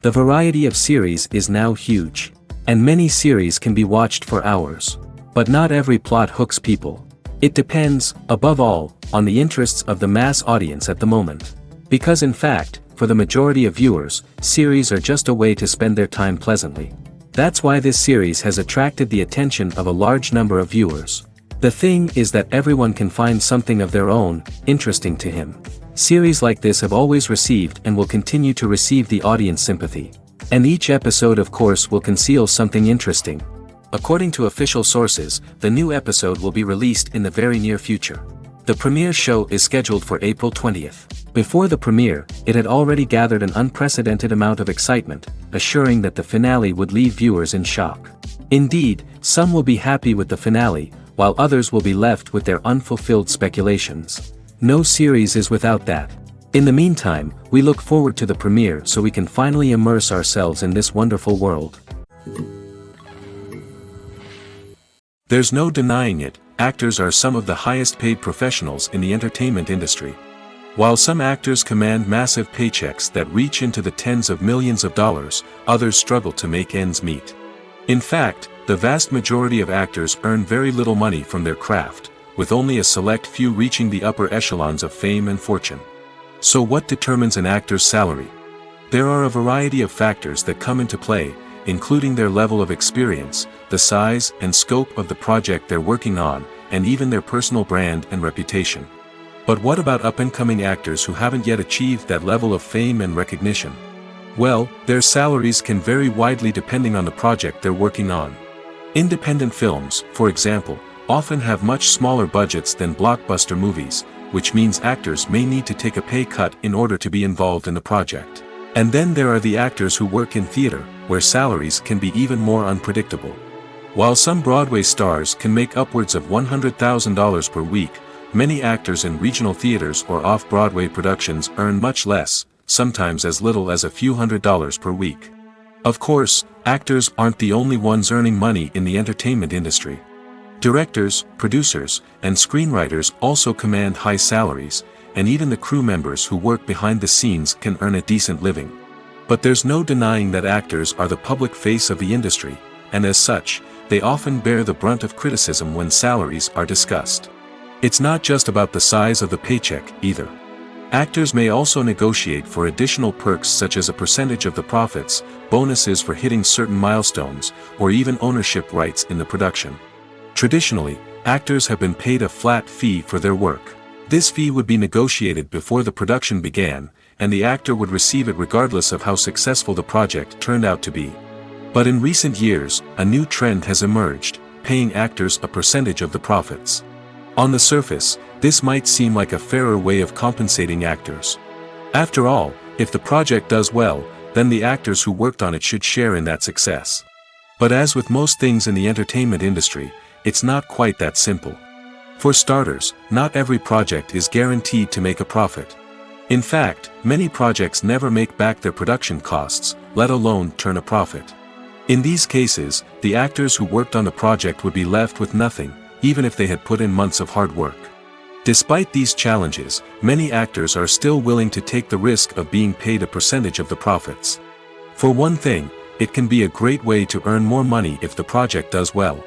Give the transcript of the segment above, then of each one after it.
The variety of series is now huge. And many series can be watched for hours. But not every plot hooks people. It depends, above all, on the interests of the mass audience at the moment. Because in fact, for the majority of viewers, series are just a way to spend their time pleasantly. That's why this series has attracted the attention of a large number of viewers. The thing is that everyone can find something of their own, interesting to him. Series like this have always received and will continue to receive the audience sympathy. And each episode of course will conceal something interesting. According to official sources, the new episode will be released in the very near future. The premiere show is scheduled for April 20th. Before the premiere, it had already gathered an unprecedented amount of excitement, assuring that the finale would leave viewers in shock. Indeed, some will be happy with the finale, while others will be left with their unfulfilled speculations. No series is without that. In the meantime, we look forward to the premiere so we can finally immerse ourselves in this wonderful world. There's no denying it, actors are some of the highest paid professionals in the entertainment industry. While some actors command massive paychecks that reach into the tens of millions of dollars, others struggle to make ends meet. In fact, the vast majority of actors earn very little money from their craft, with only a select few reaching the upper echelons of fame and fortune. So what determines an actor's salary? There are a variety of factors that come into play, including their level of experience, the size and scope of the project they're working on, and even their personal brand and reputation. But what about up-and-coming actors who haven't yet achieved that level of fame and recognition? Well, their salaries can vary widely depending on the project they're working on. Independent films, for example, often have much smaller budgets than blockbuster movies, which means actors may need to take a pay cut in order to be involved in the project. And then there are the actors who work in theater, where salaries can be even more unpredictable. While some Broadway stars can make upwards of $100,000 per week, many actors in regional theaters or off-Broadway productions earn much less, sometimes as little as a few $100s per week. Of course, actors aren't the only ones earning money in the entertainment industry. Directors, producers, and screenwriters also command high salaries, and even the crew members who work behind the scenes can earn a decent living. But there's no denying that actors are the public face of the industry, and as such, they often bear the brunt of criticism when salaries are discussed. It's not just about the size of the paycheck, either. Actors may also negotiate for additional perks such as a percentage of the profits, bonuses for hitting certain milestones, or even ownership rights in the production. Traditionally, actors have been paid a flat fee for their work. This fee would be negotiated before the production began, and the actor would receive it regardless of how successful the project turned out to be. But in recent years, a new trend has emerged, paying actors a percentage of the profits. On the surface, this might seem like a fairer way of compensating actors. After all, if the project does well, then the actors who worked on it should share in that success. But as with most things in the entertainment industry, it's not quite that simple. For starters, not every project is guaranteed to make a profit. In fact, many projects never make back their production costs, let alone turn a profit. In these cases, the actors who worked on the project would be left with nothing, even if they had put in months of hard work. Despite these challenges, many actors are still willing to take the risk of being paid a percentage of the profits. For one thing, it can be a great way to earn more money if the project does well.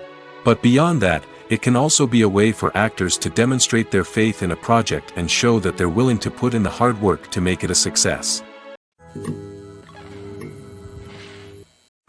But beyond that, it can also be a way for actors to demonstrate their faith in a project and show that they're willing to put in the hard work to make it a success.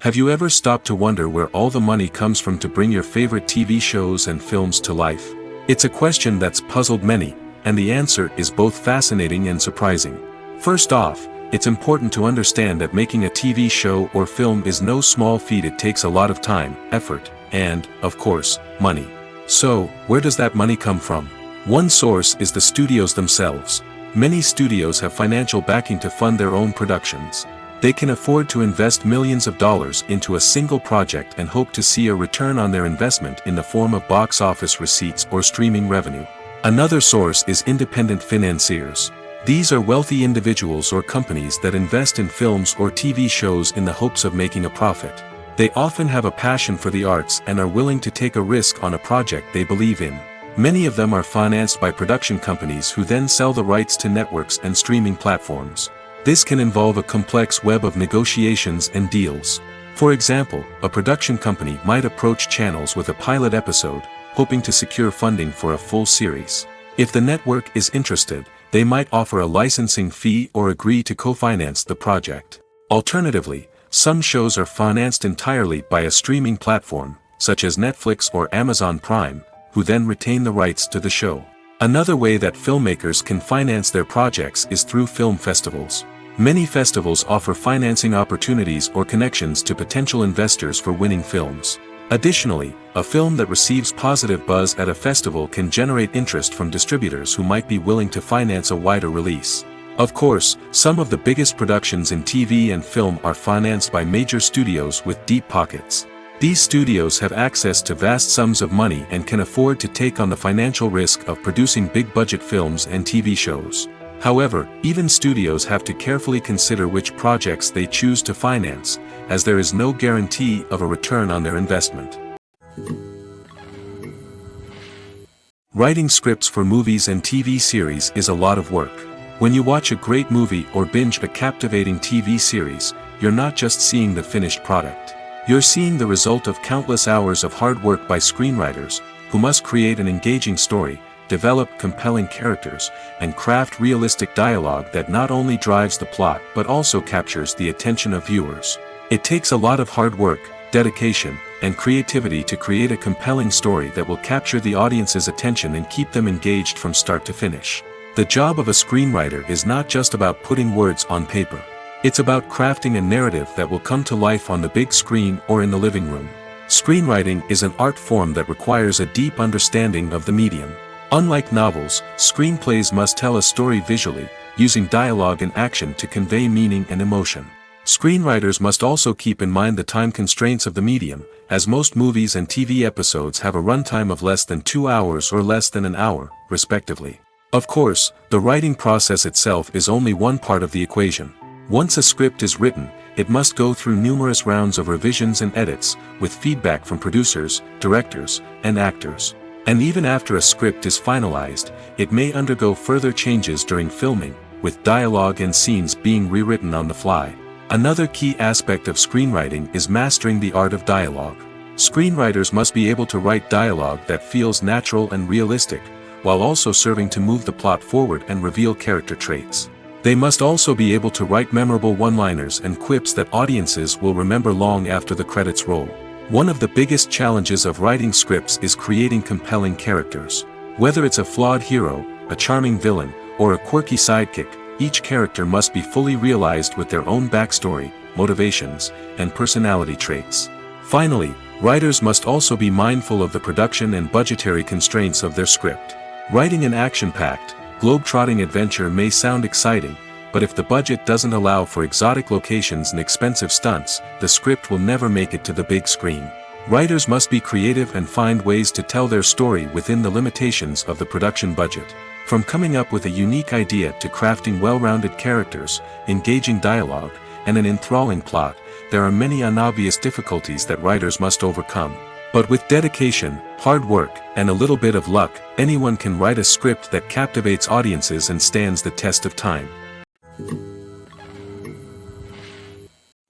Have you ever stopped to wonder where all the money comes from to bring your favorite TV shows and films to life? It's a question that's puzzled many, and the answer is both fascinating and surprising. First off, it's important to understand that making a TV show or film is no small feat. It takes a lot of time, effort, and, of course, money. So, where does that money come from? One source is the studios themselves. Many studios have financial backing to fund their own productions. They can afford to invest millions of dollars into a single project and hope to see a return on their investment in the form of box office receipts or streaming revenue. Another source is independent financiers. These are wealthy individuals or companies that invest in films or TV shows in the hopes of making a profit. They often have a passion for the arts and are willing to take a risk on a project they believe in. Many of them are financed by production companies who then sell the rights to networks and streaming platforms. This can involve a complex web of negotiations and deals. For example, a production company might approach channels with a pilot episode, hoping to secure funding for a full series. If the network is interested, they might offer a licensing fee or agree to co-finance the project. Alternatively, some shows are financed entirely by a streaming platform, such as Netflix or Amazon Prime, who then retain the rights to the show. Another way that filmmakers can finance their projects is through film festivals. Many festivals offer financing opportunities or connections to potential investors for winning films. Additionally, a film that receives positive buzz at a festival can generate interest from distributors who might be willing to finance a wider release. Of course, some of the biggest productions in TV and film are financed by major studios with deep pockets. These studios have access to vast sums of money and can afford to take on the financial risk of producing big-budget films and TV shows. However, even studios have to carefully consider which projects they choose to finance, as there is no guarantee of a return on their investment. Writing scripts for movies and TV series is a lot of work. When you watch a great movie or binge a captivating TV series, you're not just seeing the finished product. You're seeing the result of countless hours of hard work by screenwriters, who must create an engaging story, develop compelling characters, and craft realistic dialogue that not only drives the plot but also captures the attention of viewers. It takes a lot of hard work, dedication, and creativity to create a compelling story that will capture the audience's attention and keep them engaged from start to finish. The job of a screenwriter is not just about putting words on paper. It's about crafting a narrative that will come to life on the big screen or in the living room. Screenwriting is an art form that requires a deep understanding of the medium. Unlike novels, screenplays must tell a story visually, using dialogue and action to convey meaning and emotion. Screenwriters must also keep in mind the time constraints of the medium, as most movies and TV episodes have a runtime of less than 2 hours or less than an hour, respectively. Of course, the writing process itself is only one part of the equation. Once a script is written, it must go through numerous rounds of revisions and edits, with feedback from producers, directors, and actors. And even after a script is finalized, it may undergo further changes during filming, with dialogue and scenes being rewritten on the fly. Another key aspect of screenwriting is mastering the art of dialogue. Screenwriters must be able to write dialogue that feels natural and realistic, while also serving to move the plot forward and reveal character traits. They must also be able to write memorable one-liners and quips that audiences will remember long after the credits roll. One of the biggest challenges of writing scripts is creating compelling characters. Whether it's a flawed hero, a charming villain, or a quirky sidekick, each character must be fully realized with their own backstory, motivations, and personality traits. Finally, writers must also be mindful of the production and budgetary constraints of their script. Writing an action-packed, globe-trotting adventure may sound exciting, but if the budget doesn't allow for exotic locations and expensive stunts, the script will never make it to the big screen. Writers must be creative and find ways to tell their story within the limitations of the production budget. From coming up with a unique idea to crafting well-rounded characters, engaging dialogue, and an enthralling plot, there are many unobvious difficulties that writers must overcome. But with dedication, hard work, and a little bit of luck, anyone can write a script that captivates audiences and stands the test of time.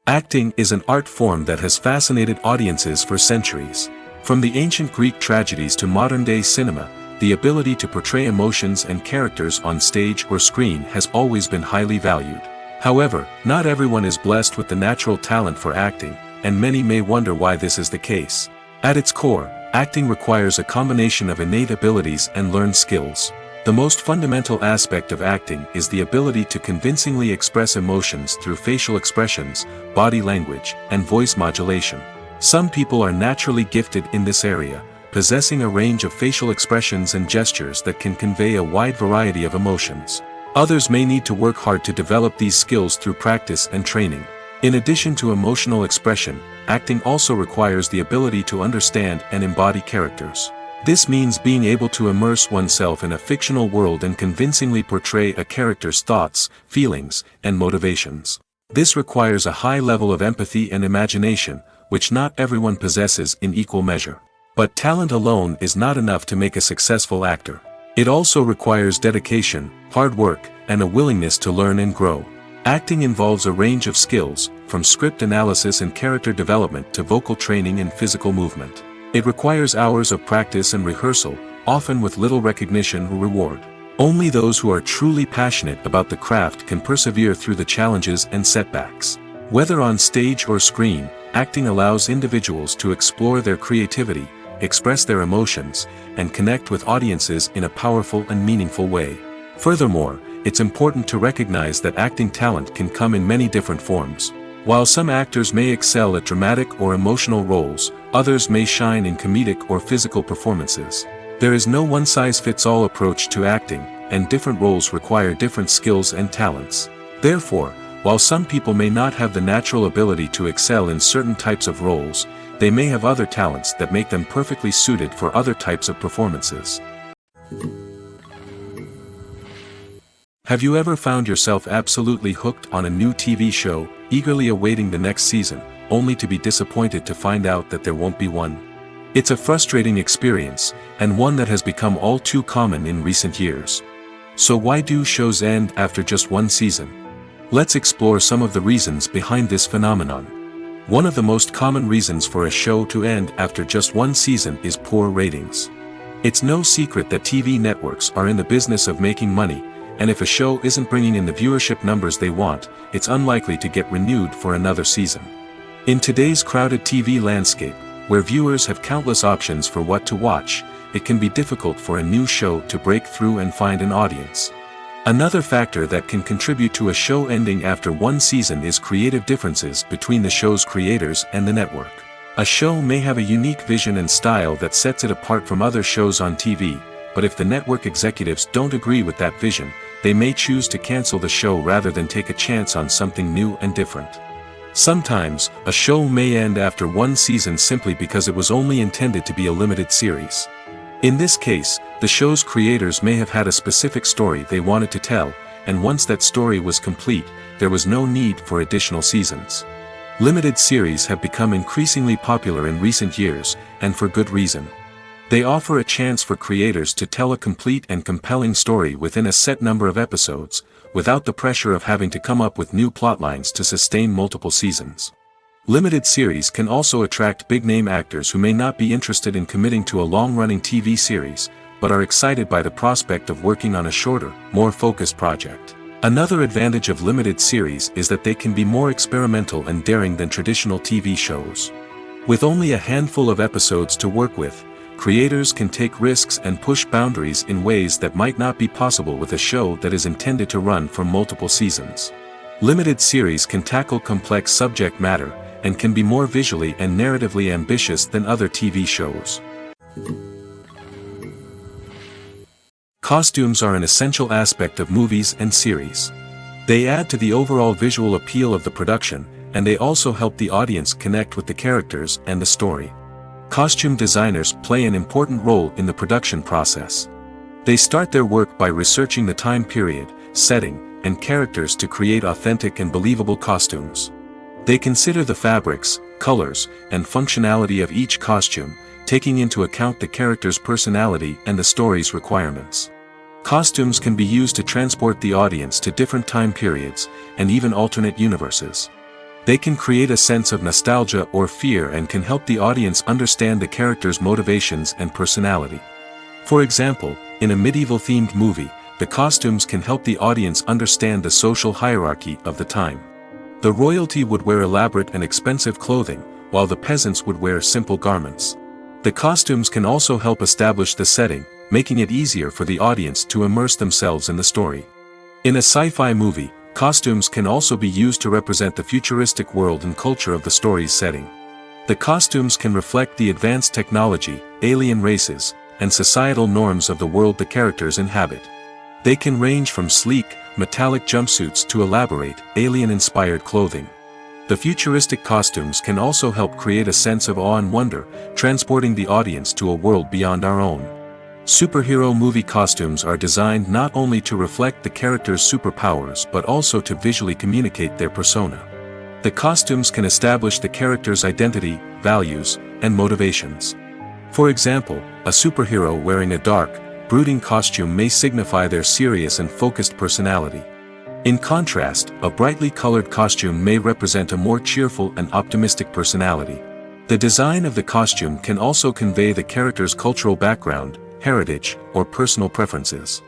Acting is an art form that has fascinated audiences for centuries. From the ancient Greek tragedies to modern-day cinema, the ability to portray emotions and characters on stage or screen has always been highly valued. However, not everyone is blessed with the natural talent for acting, and many may wonder why this is the case. At its core, acting requires a combination of innate abilities and learned skills. The most fundamental aspect of acting is the ability to convincingly express emotions through facial expressions, body language, and voice modulation. Some people are naturally gifted in this area, possessing a range of facial expressions and gestures that can convey a wide variety of emotions. Others may need to work hard to develop these skills through practice and training. In addition to emotional expression, acting also requires the ability to understand and embody characters. This means being able to immerse oneself in a fictional world and convincingly portray a character's thoughts, feelings, and motivations. This requires a high level of empathy and imagination, which not everyone possesses in equal measure. But talent alone is not enough to make a successful actor. It also requires dedication, hard work, and a willingness to learn and grow. Acting involves a range of skills, from script analysis and character development to vocal training and physical movement. It requires hours of practice and rehearsal, often with little recognition or reward. Only those who are truly passionate about the craft can persevere through the challenges and setbacks. Whether on stage or screen, acting allows individuals to explore their creativity, express their emotions, and connect with audiences in a powerful and meaningful way. Furthermore, it's important to recognize that acting talent can come in many different forms. While some actors may excel at dramatic or emotional roles, others may shine in comedic or physical performances. There is no one-size-fits-all approach to acting, and different roles require different skills and talents. Therefore, while some people may not have the natural ability to excel in certain types of roles, they may have other talents that make them perfectly suited for other types of performances. Have you ever found yourself absolutely hooked on a new TV show, eagerly awaiting the next season, only to be disappointed to find out that there won't be one? It's a frustrating experience, and one that has become all too common in recent years. So why do shows end after just one season? Let's explore some of the reasons behind this phenomenon. One of the most common reasons for a show to end after just one season is poor ratings. It's no secret that TV networks are in the business of making money, and if a show isn't bringing in the viewership numbers they want, it's unlikely to get renewed for another season. In today's crowded TV landscape, where viewers have countless options for what to watch, it can be difficult for a new show to break through and find an audience. Another factor that can contribute to a show ending after one season is creative differences between the show's creators and the network. A show may have a unique vision and style that sets it apart from other shows on TV, but if the network executives don't agree with that vision, they may choose to cancel the show rather than take a chance on something new and different. Sometimes, a show may end after one season simply because it was only intended to be a limited series. In this case, the show's creators may have had a specific story they wanted to tell, and once that story was complete, there was no need for additional seasons. Limited series have become increasingly popular in recent years, and for good reason. They offer a chance for creators to tell a complete and compelling story within a set number of episodes, without the pressure of having to come up with new plotlines to sustain multiple seasons. Limited series can also attract big-name actors who may not be interested in committing to a long-running TV series, but are excited by the prospect of working on a shorter, more focused project. Another advantage of limited series is that they can be more experimental and daring than traditional TV shows. With only a handful of episodes to work with, creators can take risks and push boundaries in ways that might not be possible with a show that is intended to run for multiple seasons. Limited series can tackle complex subject matter, and can be more visually and narratively ambitious than other TV shows. Costumes are an essential aspect of movies and series. They add to the overall visual appeal of the production, and they also help the audience connect with the characters and the story. Costume designers play an important role in the production process. They start their work by researching the time period, setting, and characters to create authentic and believable costumes. They consider the fabrics, colors, and functionality of each costume, taking into account the character's personality and the story's requirements. Costumes can be used to transport the audience to different time periods, and even alternate universes. They can create a sense of nostalgia or fear and can help the audience understand the character's motivations and personality. For example, in a medieval-themed movie, the costumes can help the audience understand the social hierarchy of the time. The royalty would wear elaborate and expensive clothing, while the peasants would wear simple garments. The costumes can also help establish the setting, making it easier for the audience to immerse themselves in the story. In a sci-fi movie, costumes can also be used to represent the futuristic world and culture of the story's setting. The costumes can reflect the advanced technology, alien races, and societal norms of the world the characters inhabit. They can range from sleek, metallic jumpsuits to elaborate, alien-inspired clothing. The futuristic costumes can also help create a sense of awe and wonder, transporting the audience to a world beyond our own. Superhero movie costumes are designed not only to reflect the character's superpowers but also to visually communicate their persona. The costumes can establish the character's identity, values, and motivations. For example, a superhero wearing a dark, brooding costume may signify their serious and focused personality. In contrast, a brightly colored costume may represent a more cheerful and optimistic personality. The design of the costume can also convey the character's cultural background, heritage, or personal preferences.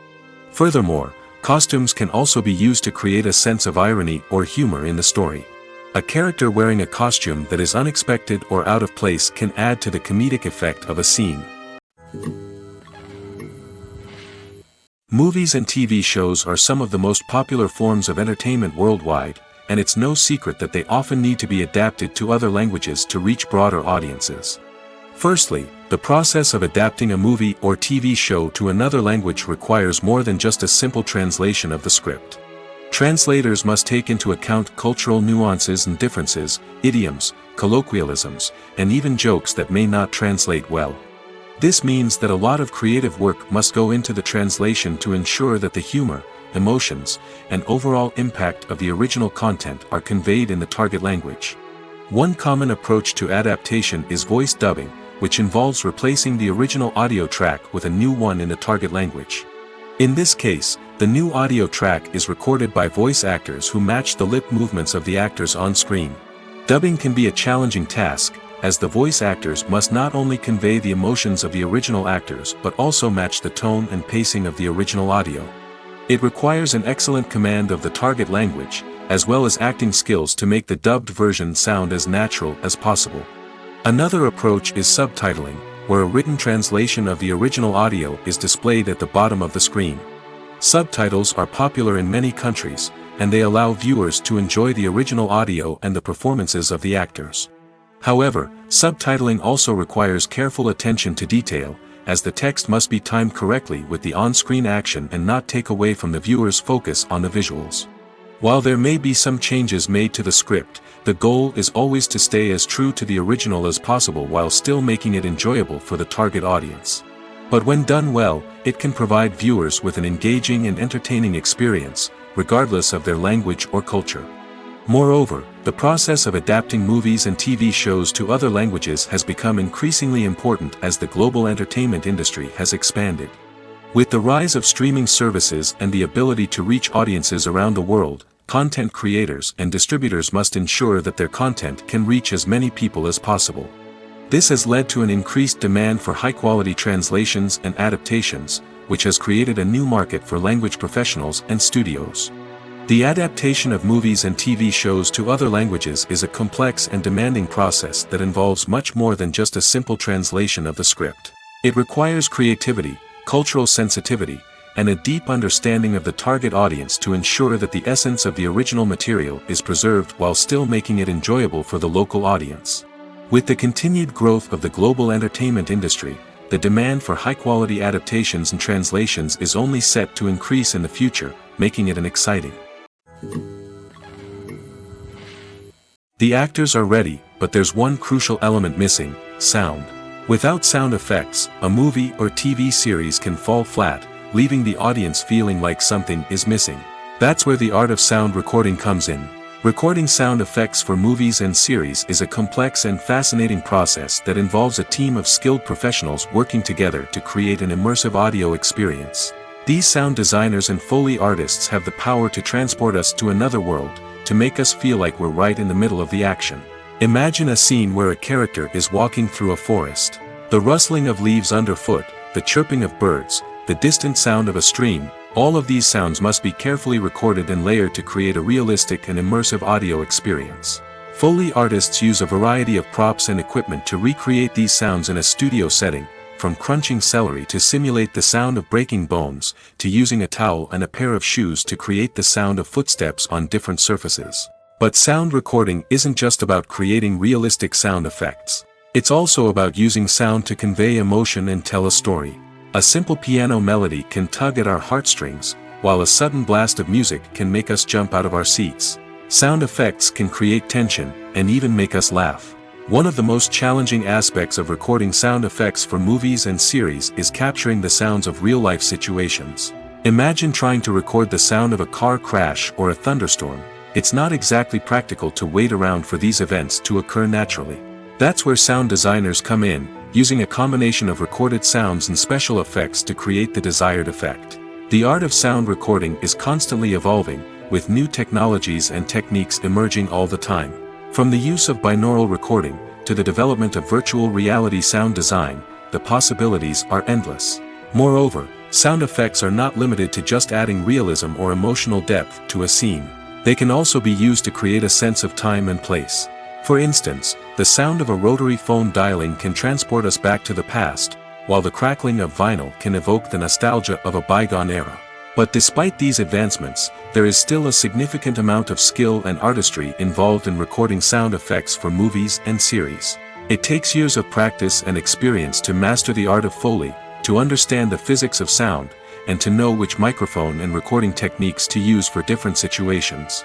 Furthermore, costumes can also be used to create a sense of irony or humor in the story. A character wearing a costume that is unexpected or out of place can add to the comedic effect of a scene. Movies and TV shows are some of the most popular forms of entertainment worldwide, and it's no secret that they often need to be adapted to other languages to reach broader audiences. Firstly, the process of adapting a movie or TV show to another language requires more than just a simple translation of the script. Translators must take into account cultural nuances and differences, idioms, colloquialisms, and even jokes that may not translate well. This means that a lot of creative work must go into the translation to ensure that the humor, emotions, and overall impact of the original content are conveyed in the target language. One common approach to adaptation is voice dubbing, which involves replacing the original audio track with a new one in the target language. In this case, the new audio track is recorded by voice actors who match the lip movements of the actors on screen. Dubbing can be a challenging task, as the voice actors must not only convey the emotions of the original actors but also match the tone and pacing of the original audio. It requires an excellent command of the target language, as well as acting skills to make the dubbed version sound as natural as possible. Another approach is subtitling, where a written translation of the original audio is displayed at the bottom of the screen. Subtitles are popular in many countries, and they allow viewers to enjoy the original audio and the performances of the actors. However, subtitling also requires careful attention to detail, as the text must be timed correctly with the on-screen action and not take away from the viewer's focus on the visuals. While there may be some changes made to the script, the goal is always to stay as true to the original as possible while still making it enjoyable for the target audience. But when done well, it can provide viewers with an engaging and entertaining experience, regardless of their language or culture. Moreover, the process of adapting movies and TV shows to other languages has become increasingly important as the global entertainment industry has expanded. With the rise of streaming services and the ability to reach audiences around the world, content creators and distributors must ensure that their content can reach as many people as possible. This has led to an increased demand for high-quality translations and adaptations, which has created a new market for language professionals and studios. The adaptation of movies and TV shows to other languages is a complex and demanding process that involves much more than just a simple translation of the script. It requires creativity, cultural sensitivity, and a deep understanding of the target audience to ensure that the essence of the original material is preserved while still making it enjoyable for the local audience. With the continued growth of the global entertainment industry, the demand for high-quality adaptations and translations is only set to increase in the future, making it an exciting. The actors are ready, but there's one crucial element missing: sound. Without sound effects, a movie or TV series can fall flat, leaving the audience feeling like something is missing. That's where the art of sound recording comes in. Recording sound effects for movies and series is a complex and fascinating process that involves a team of skilled professionals working together to create an immersive audio experience. These sound designers and Foley artists have the power to transport us to another world, to make us feel like we're right in the middle of the action. Imagine a scene where a character is walking through a forest. The rustling of leaves underfoot, the chirping of birds, the distant sound of a stream, all of these sounds must be carefully recorded and layered to create a realistic and immersive audio experience. Foley artists use a variety of props and equipment to recreate these sounds in a studio setting, from crunching celery to simulate the sound of breaking bones, to using a towel and a pair of shoes to create the sound of footsteps on different surfaces. But sound recording isn't just about creating realistic sound effects. It's also about using sound to convey emotion and tell a story. A simple piano melody can tug at our heartstrings, while a sudden blast of music can make us jump out of our seats. Sound effects can create tension, and even make us laugh. One of the most challenging aspects of recording sound effects for movies and series is capturing the sounds of real-life situations. Imagine trying to record the sound of a car crash or a thunderstorm. It's not exactly practical to wait around for these events to occur naturally. That's where sound designers come in, using a combination of recorded sounds and special effects to create the desired effect. The art of sound recording is constantly evolving, with new technologies and techniques emerging all the time. From the use of binaural recording, to the development of virtual reality sound design, the possibilities are endless. Moreover, sound effects are not limited to just adding realism or emotional depth to a scene. They can also be used to create a sense of time and place. For instance, the sound of a rotary phone dialing can transport us back to the past, while the crackling of vinyl can evoke the nostalgia of a bygone era. But despite these advancements, there is still a significant amount of skill and artistry involved in recording sound effects for movies and series. It takes years of practice and experience to master the art of Foley, to understand the physics of sound, and to know which microphone and recording techniques to use for different situations.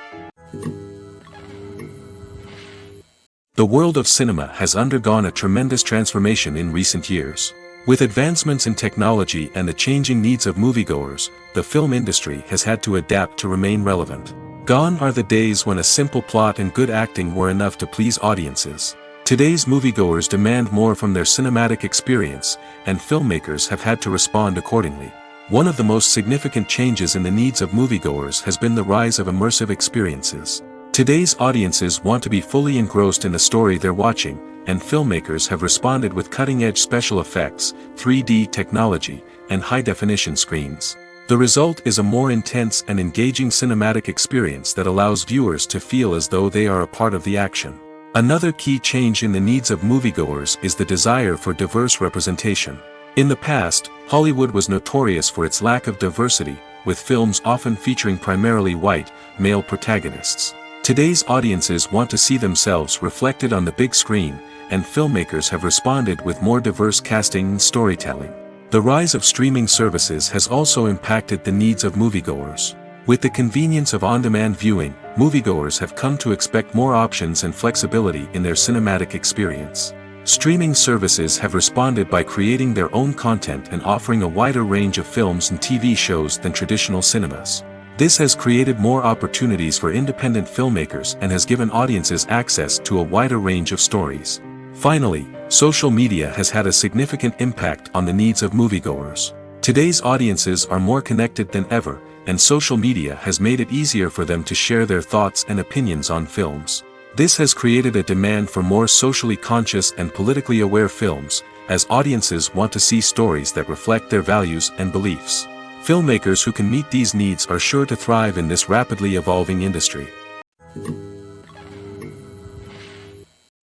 The world of cinema has undergone a tremendous transformation in recent years. With advancements in technology and the changing needs of moviegoers, the film industry has had to adapt to remain relevant. Gone are the days when a simple plot and good acting were enough to please audiences. Today's moviegoers demand more from their cinematic experience, and filmmakers have had to respond accordingly. One of the most significant changes in the needs of moviegoers has been the rise of immersive experiences. Today's audiences want to be fully engrossed in the story they're watching, and filmmakers have responded with cutting-edge special effects, 3D technology, and high-definition screens. The result is a more intense and engaging cinematic experience that allows viewers to feel as though they are a part of the action. Another key change in the needs of moviegoers is the desire for diverse representation. In the past, Hollywood was notorious for its lack of diversity, with films often featuring primarily white, male protagonists. Today's audiences want to see themselves reflected on the big screen, and filmmakers have responded with more diverse casting and storytelling. The rise of streaming services has also impacted the needs of moviegoers. With the convenience of on-demand viewing, moviegoers have come to expect more options and flexibility in their cinematic experience. Streaming services have responded by creating their own content and offering a wider range of films and TV shows than traditional cinemas. This has created more opportunities for independent filmmakers and has given audiences access to a wider range of stories. Finally, social media has had a significant impact on the needs of moviegoers. Today's audiences are more connected than ever, and social media has made it easier for them to share their thoughts and opinions on films. This has created a demand for more socially conscious and politically aware films, as audiences want to see stories that reflect their values and beliefs. Filmmakers who can meet these needs are sure to thrive in this rapidly evolving industry.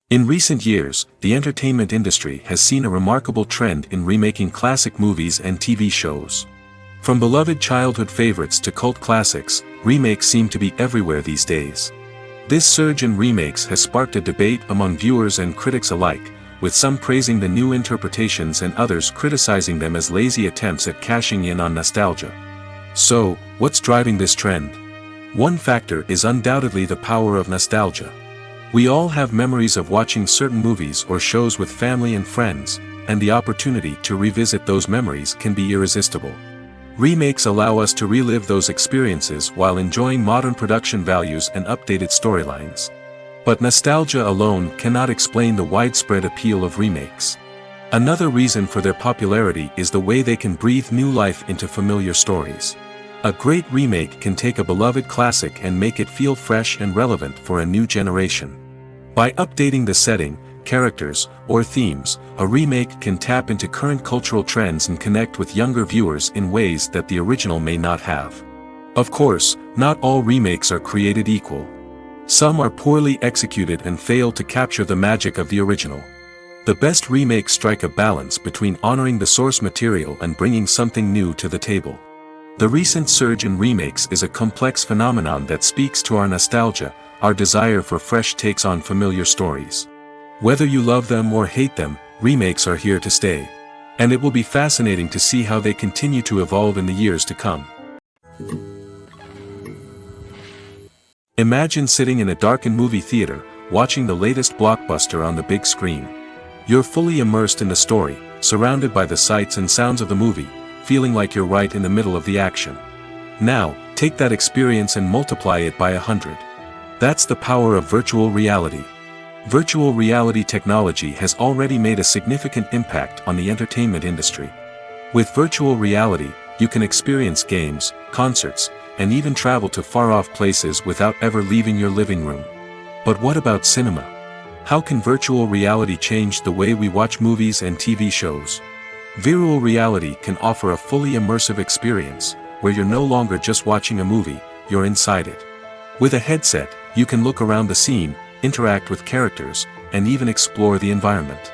In recent years, the entertainment industry has seen a remarkable trend in remaking classic movies and TV shows. From beloved childhood favorites to cult classics, remakes seem to be everywhere these days. This surge in remakes has sparked a debate among viewers and critics alike, with some praising the new interpretations and others criticizing them as lazy attempts at cashing in on nostalgia. So, what's driving this trend? One factor is undoubtedly the power of nostalgia. We all have memories of watching certain movies or shows with family and friends, and the opportunity to revisit those memories can be irresistible. Remakes allow us to relive those experiences while enjoying modern production values and updated storylines. But nostalgia alone cannot explain the widespread appeal of remakes. Another reason for their popularity is the way they can breathe new life into familiar stories. A great remake can take a beloved classic and make it feel fresh and relevant for a new generation. By updating the setting, characters, or themes, a remake can tap into current cultural trends and connect with younger viewers in ways that the original may not have. Of course, not all remakes are created equal. Some are poorly executed and fail to capture the magic of the original. The best remakes strike a balance between honoring the source material and bringing something new to the table. The recent surge in remakes is a complex phenomenon that speaks to our nostalgia, our desire for fresh takes on familiar stories. Whether you love them or hate them, remakes are here to stay. And it will be fascinating to see how they continue to evolve in the years to come. Imagine sitting in a darkened movie theater, watching the latest blockbuster on the big screen. You're fully immersed in the story, surrounded by the sights and sounds of the movie, feeling like you're right in the middle of the action. Now, take that experience and multiply it by 100. That's the power of virtual reality. Virtual reality technology has already made a significant impact on the entertainment industry. With virtual reality, you can experience games, concerts, and even travel to far-off places without ever leaving your living room. But what about cinema? How can virtual reality change the way we watch movies and TV shows? Virtual reality can offer a fully immersive experience, where you're no longer just watching a movie, you're inside it. With a headset, you can look around the scene, interact with characters, and even explore the environment.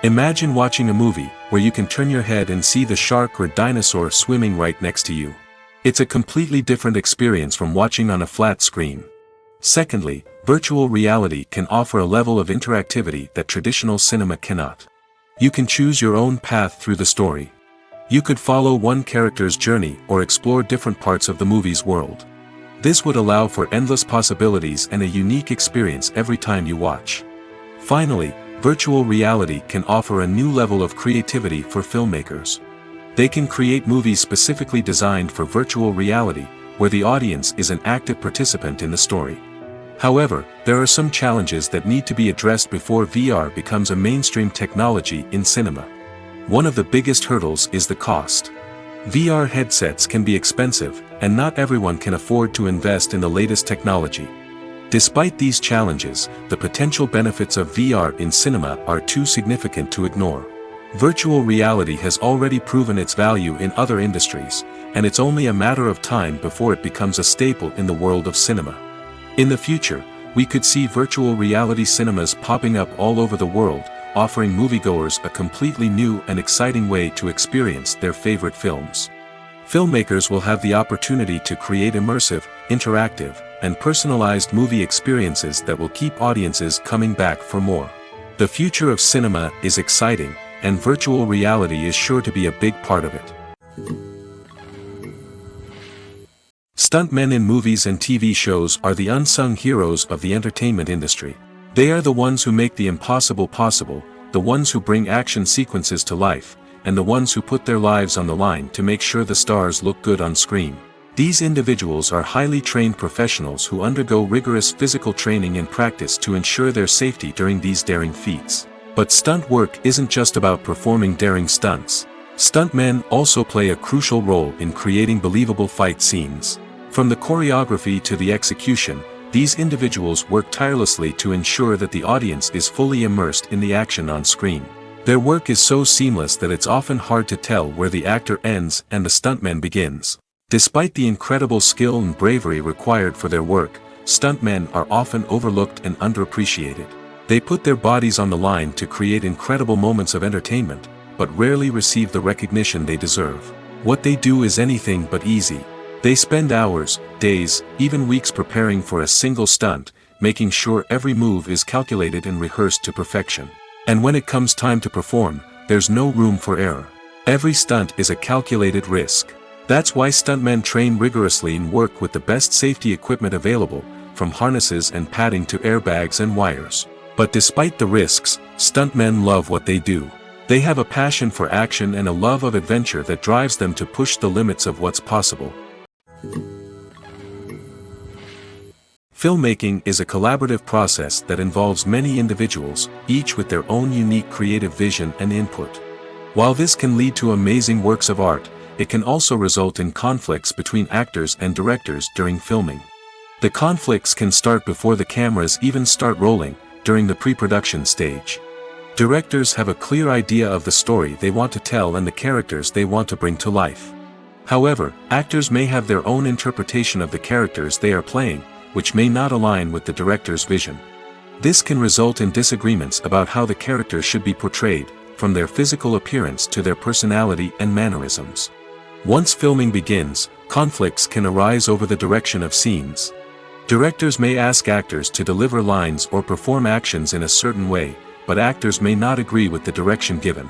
Imagine watching a movie, where you can turn your head and see the shark or dinosaur swimming right next to you. It's a completely different experience from watching on a flat screen. Secondly, virtual reality can offer a level of interactivity that traditional cinema cannot. You can choose your own path through the story. You could follow one character's journey or explore different parts of the movie's world. This would allow for endless possibilities and a unique experience every time you watch. Finally, virtual reality can offer a new level of creativity for filmmakers. They can create movies specifically designed for virtual reality, where the audience is an active participant in the story. However, there are some challenges that need to be addressed before VR becomes a mainstream technology in cinema. One of the biggest hurdles is the cost. VR headsets can be expensive, and not everyone can afford to invest in the latest technology. Despite these challenges, the potential benefits of VR in cinema are too significant to ignore. Virtual reality has already proven its value in other industries, and it's only a matter of time before it becomes a staple in the world of cinema. In the future, we could see virtual reality cinemas popping up all over the world, offering moviegoers a completely new and exciting way to experience their favorite films. Filmmakers will have the opportunity to create immersive, interactive, and personalized movie experiences that will keep audiences coming back for more. The future of cinema is exciting, and virtual reality is sure to be a big part of it. Stuntmen in movies and TV shows are the unsung heroes of the entertainment industry. They are the ones who make the impossible possible, the ones who bring action sequences to life, and the ones who put their lives on the line to make sure the stars look good on screen. These individuals are highly trained professionals who undergo rigorous physical training and practice to ensure their safety during these daring feats. But stunt work isn't just about performing daring stunts. Stuntmen also play a crucial role in creating believable fight scenes. From the choreography to the execution, these individuals work tirelessly to ensure that the audience is fully immersed in the action on screen. Their work is so seamless that it's often hard to tell where the actor ends and the stuntman begins. Despite the incredible skill and bravery required for their work, stuntmen are often overlooked and underappreciated. They put their bodies on the line to create incredible moments of entertainment, but rarely receive the recognition they deserve. What they do is anything but easy. They spend hours, days, even weeks preparing for a single stunt, making sure every move is calculated and rehearsed to perfection. And when it comes time to perform, there's no room for error. Every stunt is a calculated risk. That's why stuntmen train rigorously and work with the best safety equipment available, from harnesses and padding to airbags and wires. But despite the risks, stuntmen love what they do. They have a passion for action and a love of adventure that drives them to push the limits of what's possible. Filmmaking is a collaborative process that involves many individuals, each with their own unique creative vision and input. While this can lead to amazing works of art, it can also result in conflicts between actors and directors during filming. The conflicts can start before the cameras even start rolling, during the pre-production stage. Directors have a clear idea of the story they want to tell and the characters they want to bring to life. However, actors may have their own interpretation of the characters they are playing, which may not align with the director's vision. This can result in disagreements about how the characters should be portrayed, from their physical appearance to their personality and mannerisms. Once filming begins, conflicts can arise over the direction of scenes. Directors may ask actors to deliver lines or perform actions in a certain way, but actors may not agree with the direction given.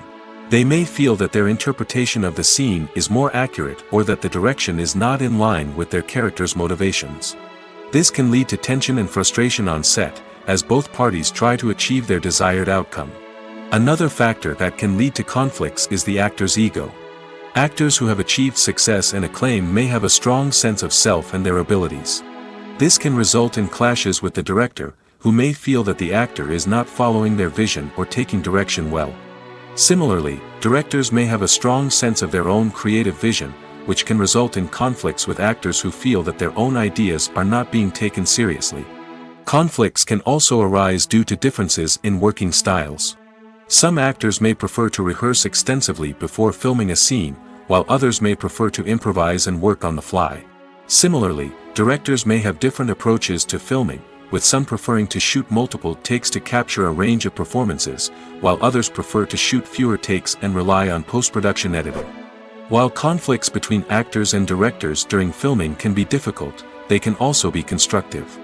They may feel that their interpretation of the scene is more accurate or that the direction is not in line with their character's motivations. This can lead to tension and frustration on set, as both parties try to achieve their desired outcome. Another factor that can lead to conflicts is the actor's ego. Actors who have achieved success and acclaim may have a strong sense of self and their abilities. This can result in clashes with the director, who may feel that the actor is not following their vision or taking direction well. Similarly, directors may have a strong sense of their own creative vision, which can result in conflicts with actors who feel that their own ideas are not being taken seriously. Conflicts can also arise due to differences in working styles. Some actors may prefer to rehearse extensively before filming a scene, while others may prefer to improvise and work on the fly. Similarly, directors may have different approaches to filming, with some preferring to shoot multiple takes to capture a range of performances, while others prefer to shoot fewer takes and rely on post-production editing. While conflicts between actors and directors during filming can be difficult, they can also be constructive.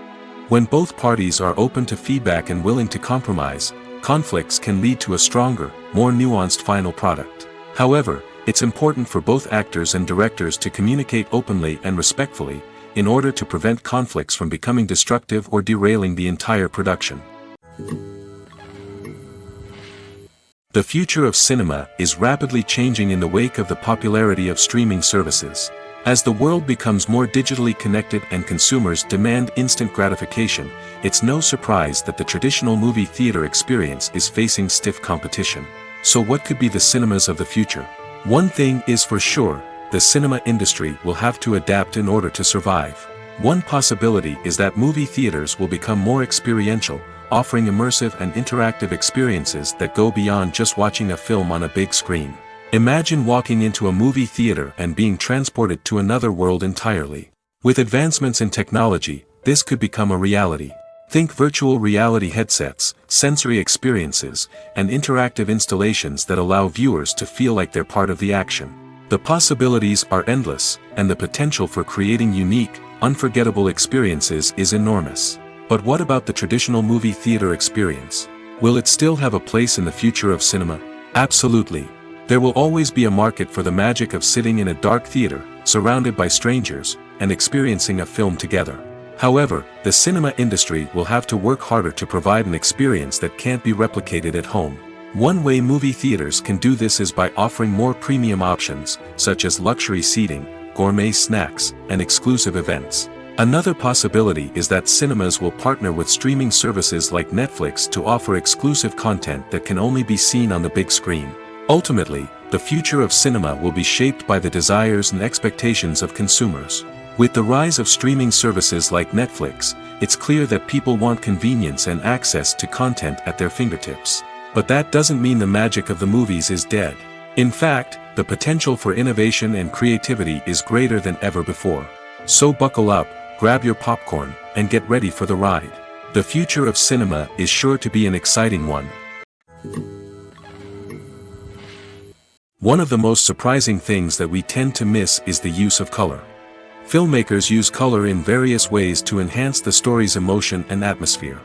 When both parties are open to feedback and willing to compromise, conflicts can lead to a stronger, more nuanced final product. However, it's important for both actors and directors to communicate openly and respectfully, in order to prevent conflicts from becoming destructive or derailing the entire production. The future of cinema is rapidly changing in the wake of the popularity of streaming services. As the world becomes more digitally connected and consumers demand instant gratification, it's no surprise that the traditional movie theater experience is facing stiff competition. So what could be the cinemas of the future? One thing is for sure, the cinema industry will have to adapt in order to survive. One possibility is that movie theaters will become more experiential, offering immersive and interactive experiences that go beyond just watching a film on a big screen. Imagine walking into a movie theater and being transported to another world entirely. With advancements in technology, this could become a reality. Think virtual reality headsets, sensory experiences, and interactive installations that allow viewers to feel like they're part of the action. The possibilities are endless, and the potential for creating unique, unforgettable experiences is enormous. But what about the traditional movie theater experience? Will it still have a place in the future of cinema? Absolutely. There will always be a market for the magic of sitting in a dark theater, surrounded by strangers, and experiencing a film together. However, the cinema industry will have to work harder to provide an experience that can't be replicated at home. One way movie theaters can do this is by offering more premium options, such as luxury seating, gourmet snacks, and exclusive events. Another possibility is that cinemas will partner with streaming services like Netflix to offer exclusive content that can only be seen on the big screen. Ultimately, the future of cinema will be shaped by the desires and expectations of consumers. With the rise of streaming services like Netflix, it's clear that people want convenience and access to content at their fingertips. But that doesn't mean the magic of the movies is dead. In fact, the potential for innovation and creativity is greater than ever before. So buckle up, grab your popcorn, and get ready for the ride. The future of cinema is sure to be an exciting one. One of the most surprising things that we tend to miss is the use of color. Filmmakers use color in various ways to enhance the story's emotion and atmosphere.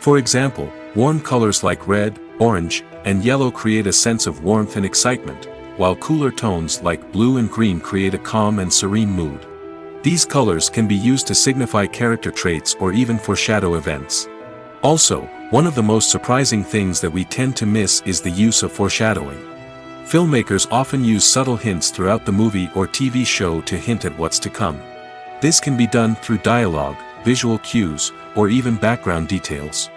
For example, warm colors like red, orange, and yellow create a sense of warmth and excitement, while cooler tones like blue and green create a calm and serene mood. These colors can be used to signify character traits or even foreshadow events. Also, one of the most surprising things that we tend to miss is the use of foreshadowing. Filmmakers often use subtle hints throughout the movie or TV show to hint at what's to come. This can be done through dialogue, visual cues, or even background details.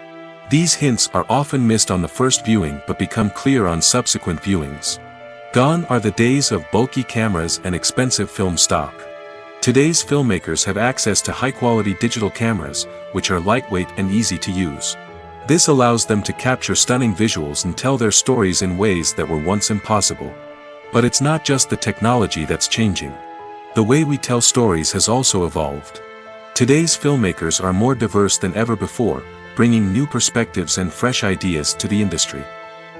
These hints are often missed on the first viewing but become clear on subsequent viewings. Gone are the days of bulky cameras and expensive film stock. Today's filmmakers have access to high-quality digital cameras, which are lightweight and easy to use. This allows them to capture stunning visuals and tell their stories in ways that were once impossible. But it's not just the technology that's changing. The way we tell stories has also evolved. Today's filmmakers are more diverse than ever before, bringing new perspectives and fresh ideas to the industry.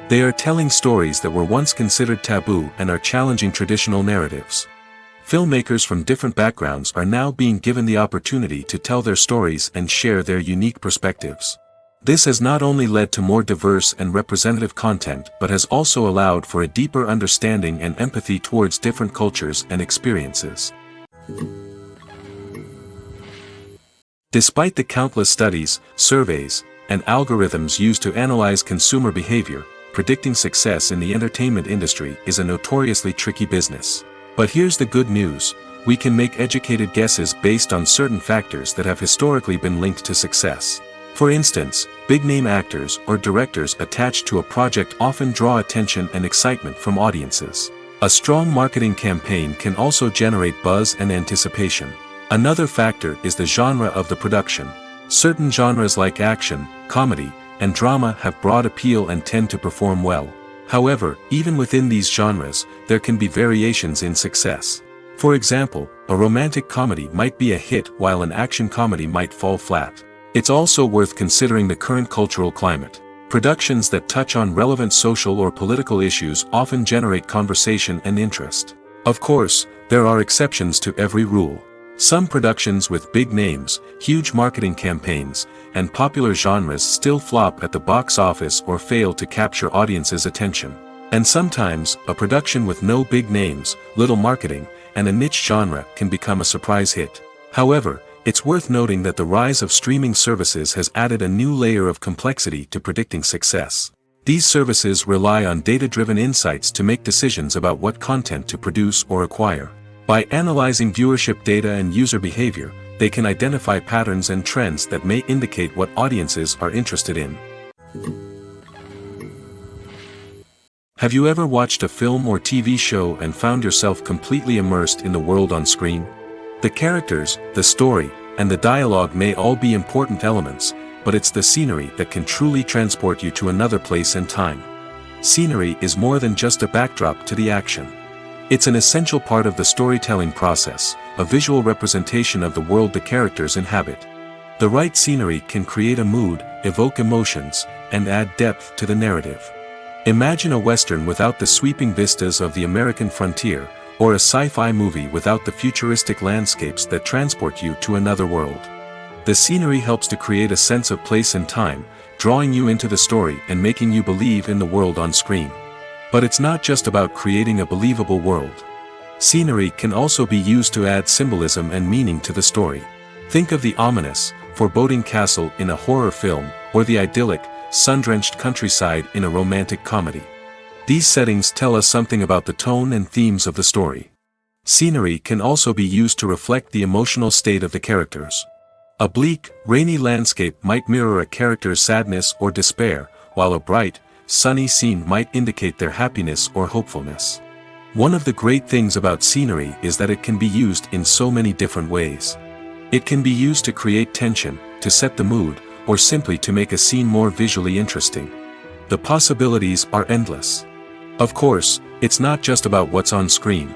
They are telling stories that were once considered taboo and are challenging traditional narratives. Filmmakers from different backgrounds are now being given the opportunity to tell their stories and share their unique perspectives. This has not only led to more diverse and representative content but has also allowed for a deeper understanding and empathy towards different cultures and experiences. Despite the countless studies, surveys, and algorithms used to analyze consumer behavior, predicting success in the entertainment industry is a notoriously tricky business. But here's the good news: we can make educated guesses based on certain factors that have historically been linked to success. For instance, big-name actors or directors attached to a project often draw attention and excitement from audiences. A strong marketing campaign can also generate buzz and anticipation. Another factor is the genre of the production. Certain genres like action, comedy, and drama have broad appeal and tend to perform well. However, even within these genres, there can be variations in success. For example, a romantic comedy might be a hit while an action comedy might fall flat. It's also worth considering the current cultural climate. Productions that touch on relevant social or political issues often generate conversation and interest. Of course, there are exceptions to every rule. Some productions with big names, huge marketing campaigns, and popular genres still flop at the box office or fail to capture audiences' attention. And sometimes, a production with no big names, little marketing, and a niche genre can become a surprise hit. However, it's worth noting that the rise of streaming services has added a new layer of complexity to predicting success. These services rely on data-driven insights to make decisions about what content to produce or acquire. By analyzing viewership data and user behavior, they can identify patterns and trends that may indicate what audiences are interested in. Have you ever watched a film or TV show and found yourself completely immersed in the world on screen? The characters, the story, and the dialogue may all be important elements, but it's the scenery that can truly transport you to another place and time. Scenery is more than just a backdrop to the action. It's an essential part of the storytelling process, a visual representation of the world the characters inhabit. The right scenery can create a mood, evoke emotions, and add depth to the narrative. Imagine a Western without the sweeping vistas of the American frontier, or a sci-fi movie without the futuristic landscapes that transport you to another world. The scenery helps to create a sense of place and time, drawing you into the story and making you believe in the world on screen. But it's not just about creating a believable world. Scenery can also be used to add symbolism and meaning to the story. Think of the ominous, foreboding castle in a horror film, or the idyllic, sun-drenched countryside in a romantic comedy. These settings tell us something about the tone and themes of the story. Scenery can also be used to reflect the emotional state of the characters. A bleak, rainy landscape might mirror a character's sadness or despair, while a bright, sunny scene might indicate their happiness or hopefulness. One of the great things about scenery is that it can be used in so many different ways. It can be used to create tension, to set the mood, or simply to make a scene more visually interesting. The possibilities are endless. Of course, it's not just about what's on screen.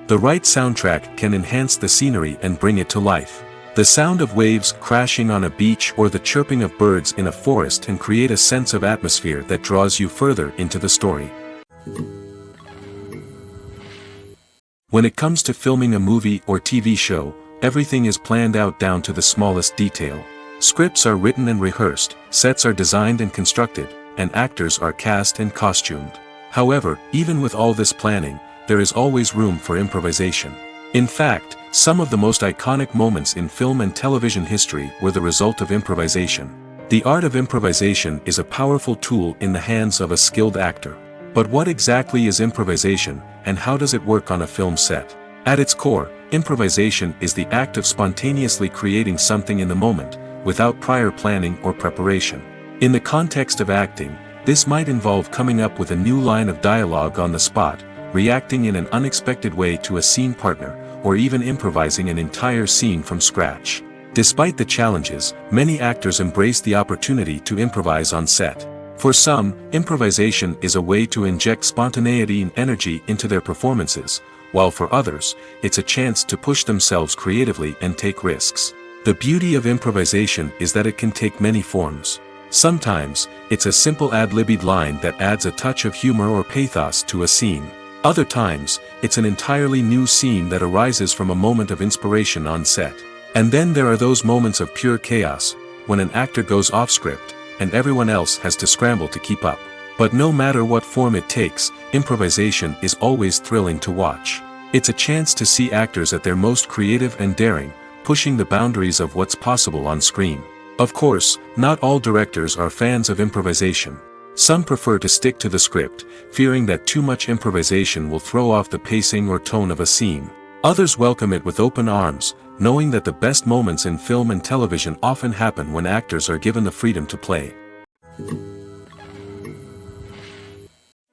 The right soundtrack can enhance the scenery and bring it to life. The sound of waves crashing on a beach or the chirping of birds in a forest can create a sense of atmosphere that draws you further into the story. When it comes to filming a movie or TV show, everything is planned out down to the smallest detail. Scripts are written and rehearsed, sets are designed and constructed, and actors are cast and costumed. However, even with all this planning, there is always room for improvisation. In fact, some of the most iconic moments in film and television history were the result of improvisation. The art of improvisation is a powerful tool in the hands of a skilled actor. But what exactly is improvisation, and how does it work on a film set? At its core, improvisation is the act of spontaneously creating something in the moment, without prior planning or preparation. In the context of acting, this might involve coming up with a new line of dialogue on the spot, reacting in an unexpected way to a scene partner, or even improvising an entire scene from scratch. Despite the challenges, many actors embrace the opportunity to improvise on set. For some, improvisation is a way to inject spontaneity and energy into their performances, while for others, it's a chance to push themselves creatively and take risks. The beauty of improvisation is that it can take many forms. Sometimes, it's a simple ad-libbed line that adds a touch of humor or pathos to a scene. Other times, it's an entirely new scene that arises from a moment of inspiration on set. And then there are those moments of pure chaos, when an actor goes off script, and everyone else has to scramble to keep up. But no matter what form it takes, improvisation is always thrilling to watch. It's a chance to see actors at their most creative and daring, pushing the boundaries of what's possible on screen. Of course, not all directors are fans of improvisation. Some prefer to stick to the script, fearing that too much improvisation will throw off the pacing or tone of a scene. Others welcome it with open arms, knowing that the best moments in film and television often happen when actors are given the freedom to play.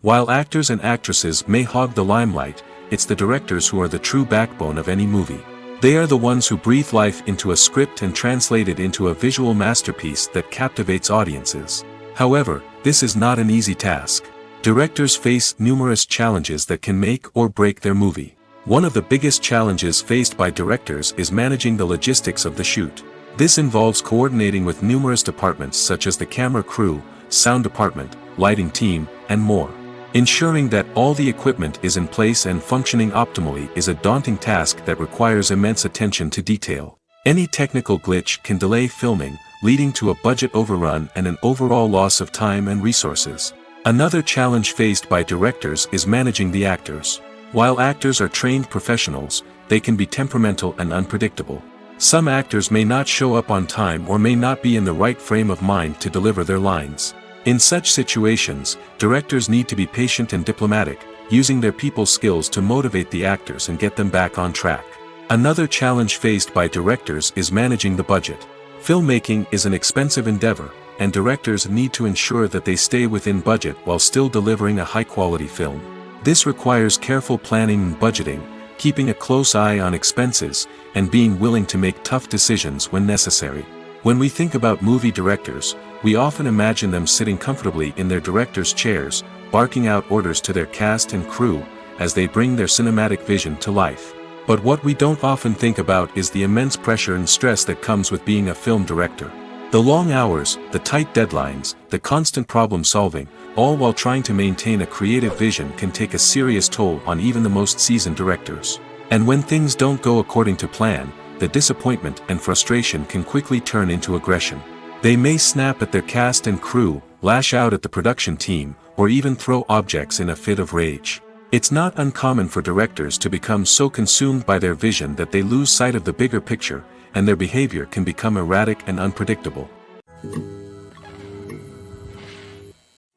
While actors and actresses may hog the limelight, it's the directors who are the true backbone of any movie. They are the ones who breathe life into a script and translate it into a visual masterpiece that captivates audiences. However, this is not an easy task. Directors face numerous challenges that can make or break their movie. One of the biggest challenges faced by directors is managing the logistics of the shoot. This involves coordinating with numerous departments such as the camera crew, sound department, lighting team, and more. Ensuring that all the equipment is in place and functioning optimally is a daunting task that requires immense attention to detail. Any technical glitch can delay filming, leading to a budget overrun and an overall loss of time and resources. Another challenge faced by directors is managing the actors. While actors are trained professionals, they can be temperamental and unpredictable. Some actors may not show up on time or may not be in the right frame of mind to deliver their lines. In such situations, directors need to be patient and diplomatic, using their people skills to motivate the actors and get them back on track. Another challenge faced by directors is managing the budget. Filmmaking is an expensive endeavor, and directors need to ensure that they stay within budget while still delivering a high-quality film. This requires careful planning and budgeting, keeping a close eye on expenses, and being willing to make tough decisions when necessary. When we think about movie directors, we often imagine them sitting comfortably in their director's chairs, barking out orders to their cast and crew, as they bring their cinematic vision to life. But what we don't often think about is the immense pressure and stress that comes with being a film director. The long hours, the tight deadlines, the constant problem solving, all while trying to maintain a creative vision can take a serious toll on even the most seasoned directors. And when things don't go according to plan, the disappointment and frustration can quickly turn into aggression. They may snap at their cast and crew, lash out at the production team, or even throw objects in a fit of rage. It's not uncommon for directors to become so consumed by their vision that they lose sight of the bigger picture, and their behavior can become erratic and unpredictable.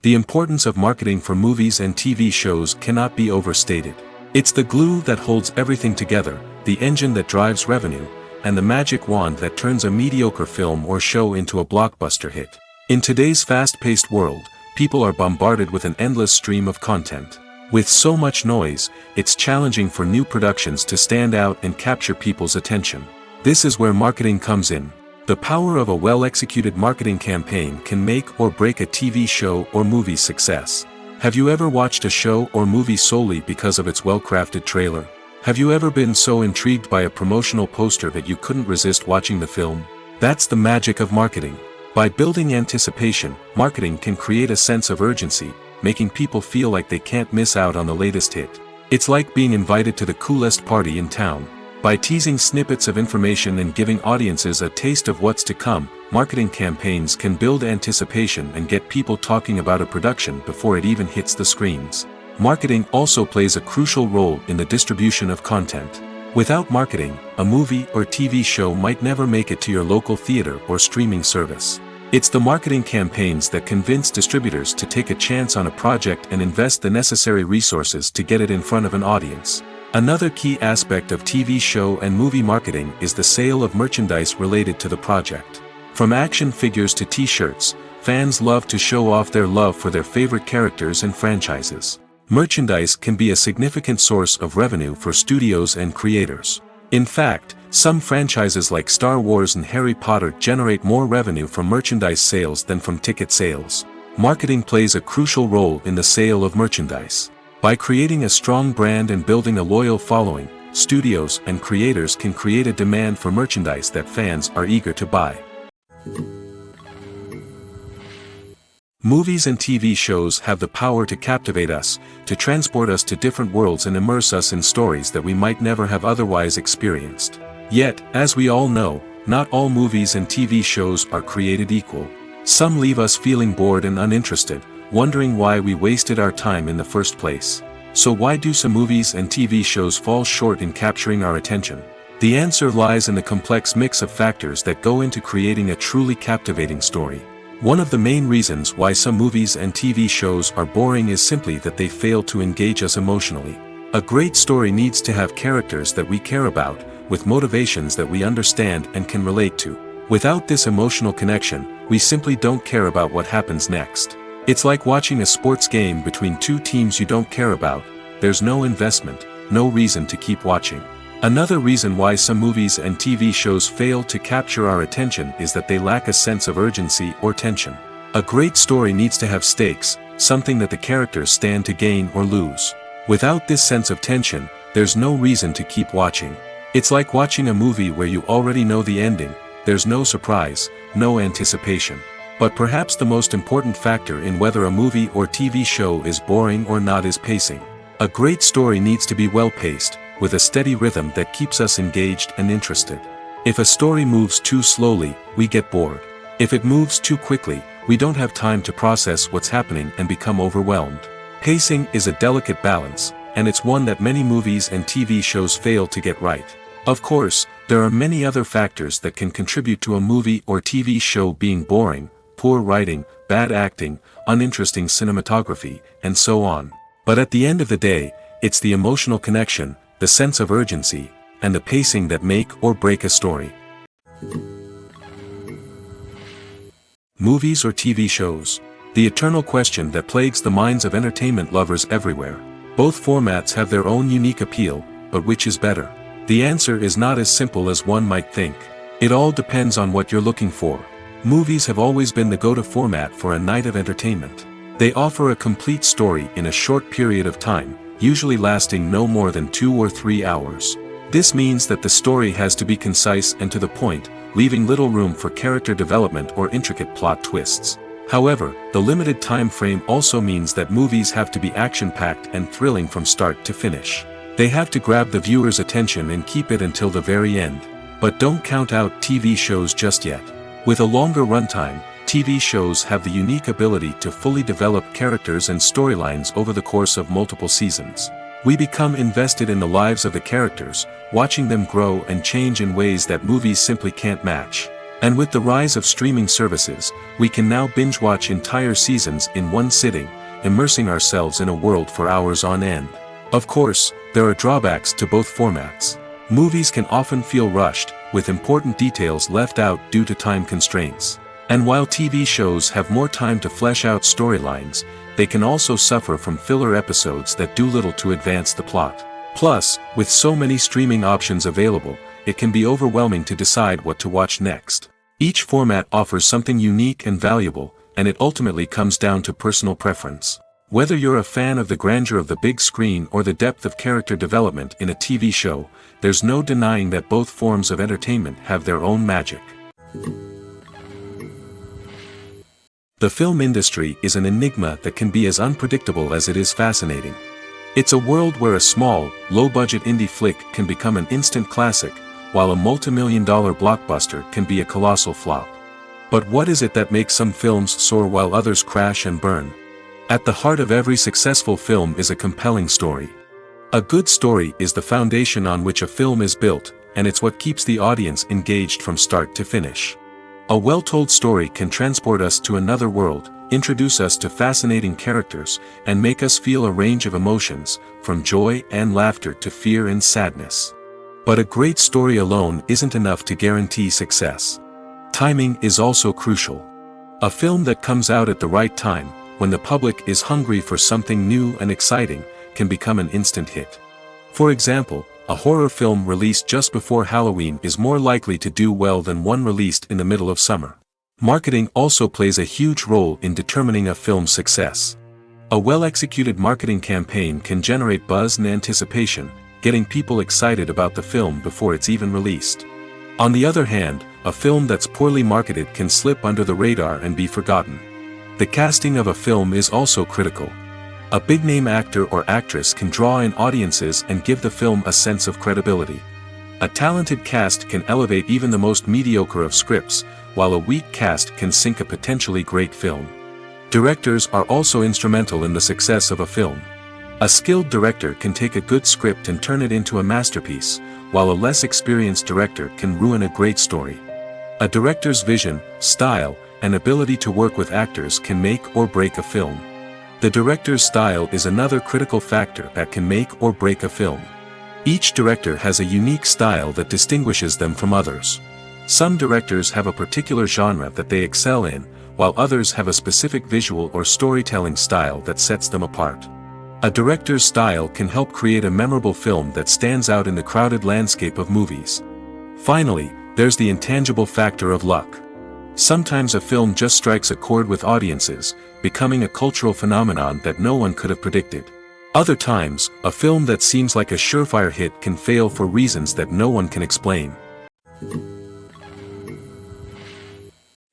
The importance of marketing for movies and TV shows cannot be overstated. It's the glue that holds everything together, the engine that drives revenue, and the magic wand that turns a mediocre film or show into a blockbuster hit. In today's fast-paced world, people are bombarded with an endless stream of content. With so much noise, it's challenging for new productions to stand out and capture people's attention. This is where marketing comes in. The power of a well-executed marketing campaign can make or break a TV show or movie's success. Have you ever watched a show or movie solely because of its well-crafted trailer? Have you ever been so intrigued by a promotional poster that you couldn't resist watching the film? That's the magic of marketing. By building anticipation, marketing can create a sense of urgency, making people feel like they can't miss out on the latest hit. It's like being invited to the coolest party in town. By teasing snippets of information and giving audiences a taste of what's to come, marketing campaigns can build anticipation and get people talking about a production before it even hits the screens. Marketing also plays a crucial role in the distribution of content. Without marketing, a movie or TV show might never make it to your local theater or streaming service. It's the marketing campaigns that convince distributors to take a chance on a project and invest the necessary resources to get it in front of an audience. Another key aspect of TV show and movie marketing is the sale of merchandise related to the project. From action figures to t-shirts, fans love to show off their love for their favorite characters and franchises. Merchandise can be a significant source of revenue for studios and creators. In fact, some franchises like Star Wars and Harry Potter generate more revenue from merchandise sales than from ticket sales. Marketing plays a crucial role in the sale of merchandise. By creating a strong brand and building a loyal following, studios and creators can create a demand for merchandise that fans are eager to buy. Movies and TV shows have the power to captivate us, to transport us to different worlds and immerse us in stories that we might never have otherwise experienced. Yet, as we all know, not all movies and TV shows are created equal. Some leave us feeling bored and uninterested, wondering why we wasted our time in the first place. So why do some movies and TV shows fall short in capturing our attention? The answer lies in the complex mix of factors that go into creating a truly captivating story. One of the main reasons why some movies and TV shows are boring is simply that they fail to engage us emotionally. A great story needs to have characters that we care about, with motivations that we understand and can relate to. Without this emotional connection, we simply don't care about what happens next. It's like watching a sports game between two teams you don't care about. There's no investment, no reason to keep watching. Another reason why some movies and TV shows fail to capture our attention is that they lack a sense of urgency or tension. A great story needs to have stakes, something that the characters stand to gain or lose. Without this sense of tension, there's no reason to keep watching. It's like watching a movie where you already know the ending. There's no surprise, no anticipation. But perhaps the most important factor in whether a movie or TV show is boring or not is pacing. A great story needs to be well-paced, with a steady rhythm that keeps us engaged and interested. If a story moves too slowly, we get bored. If it moves too quickly, we don't have time to process what's happening and become overwhelmed. Pacing is a delicate balance, and it's one that many movies and TV shows fail to get right. Of course, there are many other factors that can contribute to a movie or TV show being boring: poor writing, bad acting, uninteresting cinematography, and so on. But at the end of the day, it's the emotional connection, the sense of urgency, and the pacing that make or break a story. Movies or TV shows? The eternal question that plagues the minds of entertainment lovers everywhere. Both formats have their own unique appeal, but which is better? The answer is not as simple as one might think. It all depends on what you're looking for. Movies have always been the go-to format for a night of entertainment. They offer a complete story in a short period of time, usually lasting no more than 2 or 3 hours. This means that the story has to be concise and to the point, leaving little room for character development or intricate plot twists. However, the limited time frame also means that movies have to be action-packed and thrilling from start to finish. They have to grab the viewer's attention and keep it until the very end. But don't count out TV shows just yet. With a longer runtime, TV shows have the unique ability to fully develop characters and storylines over the course of multiple seasons. We become invested in the lives of the characters, watching them grow and change in ways that movies simply can't match. And with the rise of streaming services, we can now binge-watch entire seasons in one sitting, immersing ourselves in a world for hours on end. Of course, there are drawbacks to both formats. Movies can often feel rushed, with important details left out due to time constraints. And while TV shows have more time to flesh out storylines, they can also suffer from filler episodes that do little to advance the plot. Plus, with so many streaming options available, it can be overwhelming to decide what to watch next. Each format offers something unique and valuable, and it ultimately comes down to personal preference. Whether you're a fan of the grandeur of the big screen or the depth of character development in a TV show, there's no denying that both forms of entertainment have their own magic. The film industry is an enigma that can be as unpredictable as it is fascinating. It's a world where a small, low-budget indie flick can become an instant classic, while a multi-million-dollar blockbuster can be a colossal flop. But what is it that makes some films soar while others crash and burn? At the heart of every successful film is a compelling story. A good story is the foundation on which a film is built, and it's what keeps the audience engaged from start to finish. A well-told story can transport us to another world, introduce us to fascinating characters, and make us feel a range of emotions, from joy and laughter to fear and sadness. But a great story alone isn't enough to guarantee success. Timing is also crucial. A film that comes out at the right time, when the public is hungry for something new and exciting, can become an instant hit. For example, a horror film released just before Halloween is more likely to do well than one released in the middle of summer. Marketing also plays a huge role in determining a film's success. A well-executed marketing campaign can generate buzz and anticipation, getting people excited about the film before it's even released. On the other hand, a film that's poorly marketed can slip under the radar and be forgotten. The casting of a film is also critical. A big-name actor or actress can draw in audiences and give the film a sense of credibility. A talented cast can elevate even the most mediocre of scripts, while a weak cast can sink a potentially great film. Directors are also instrumental in the success of a film. A skilled director can take a good script and turn it into a masterpiece, while a less experienced director can ruin a great story. A director's vision, style, and ability to work with actors can make or break a film. The director's style is another critical factor that can make or break a film. Each director has a unique style that distinguishes them from others. Some directors have a particular genre that they excel in, while others have a specific visual or storytelling style that sets them apart. A director's style can help create a memorable film that stands out in the crowded landscape of movies. Finally, there's the intangible factor of luck. Sometimes a film just strikes a chord with audiences, becoming a cultural phenomenon that no one could have predicted. Other times, a film that seems like a surefire hit can fail for reasons that no one can explain.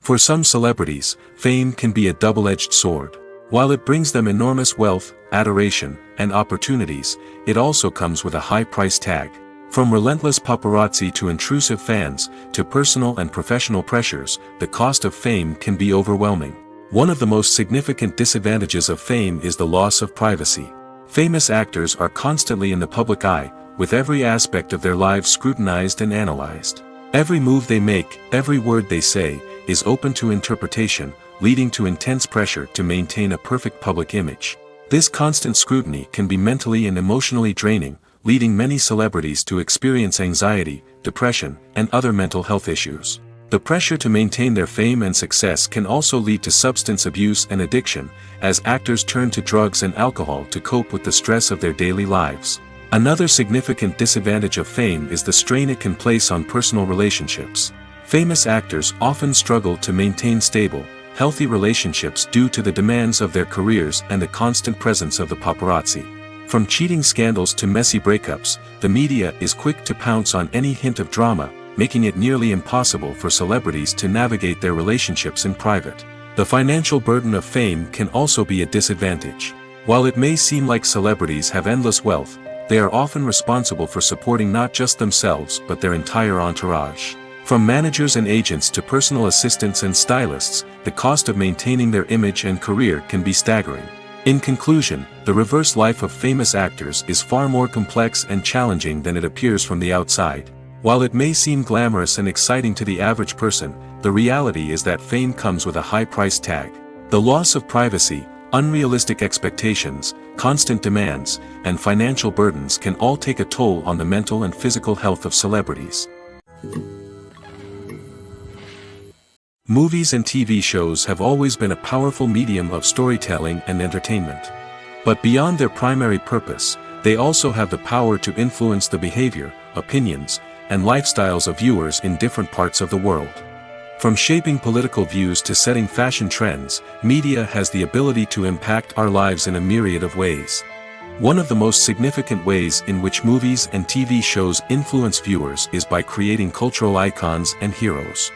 For some celebrities, fame can be a double-edged sword. While it brings them enormous wealth, adoration, and opportunities, it also comes with a high price tag. From relentless paparazzi to intrusive fans, to personal and professional pressures, the cost of fame can be overwhelming. One of the most significant disadvantages of fame is the loss of privacy. Famous actors are constantly in the public eye, with every aspect of their lives scrutinized and analyzed. Every move they make, every word they say, is open to interpretation, leading to intense pressure to maintain a perfect public image. This constant scrutiny can be mentally and emotionally draining, leading many celebrities to experience anxiety, depression, and other mental health issues. The pressure to maintain their fame and success can also lead to substance abuse and addiction, as actors turn to drugs and alcohol to cope with the stress of their daily lives. Another significant disadvantage of fame is the strain it can place on personal relationships. Famous actors often struggle to maintain stable, healthy relationships due to the demands of their careers and the constant presence of the paparazzi. From cheating scandals to messy breakups, the media is quick to pounce on any hint of drama, making it nearly impossible for celebrities to navigate their relationships in private. The financial burden of fame can also be a disadvantage. While it may seem like celebrities have endless wealth, they are often responsible for supporting not just themselves but their entire entourage. From managers and agents to personal assistants and stylists, the cost of maintaining their image and career can be staggering. In conclusion, the reverse life of famous actors is far more complex and challenging than it appears from the outside. While it may seem glamorous and exciting to the average person, the reality is that fame comes with a high price tag. The loss of privacy, unrealistic expectations, constant demands, and financial burdens can all take a toll on the mental and physical health of celebrities. Movies and TV shows have always been a powerful medium of storytelling and entertainment. But beyond their primary purpose, they also have the power to influence the behavior, opinions, and lifestyles of viewers in different parts of the world. From shaping political views to setting fashion trends, media has the ability to impact our lives in a myriad of ways. One of the most significant ways in which movies and TV shows influence viewers is by creating cultural icons and heroes.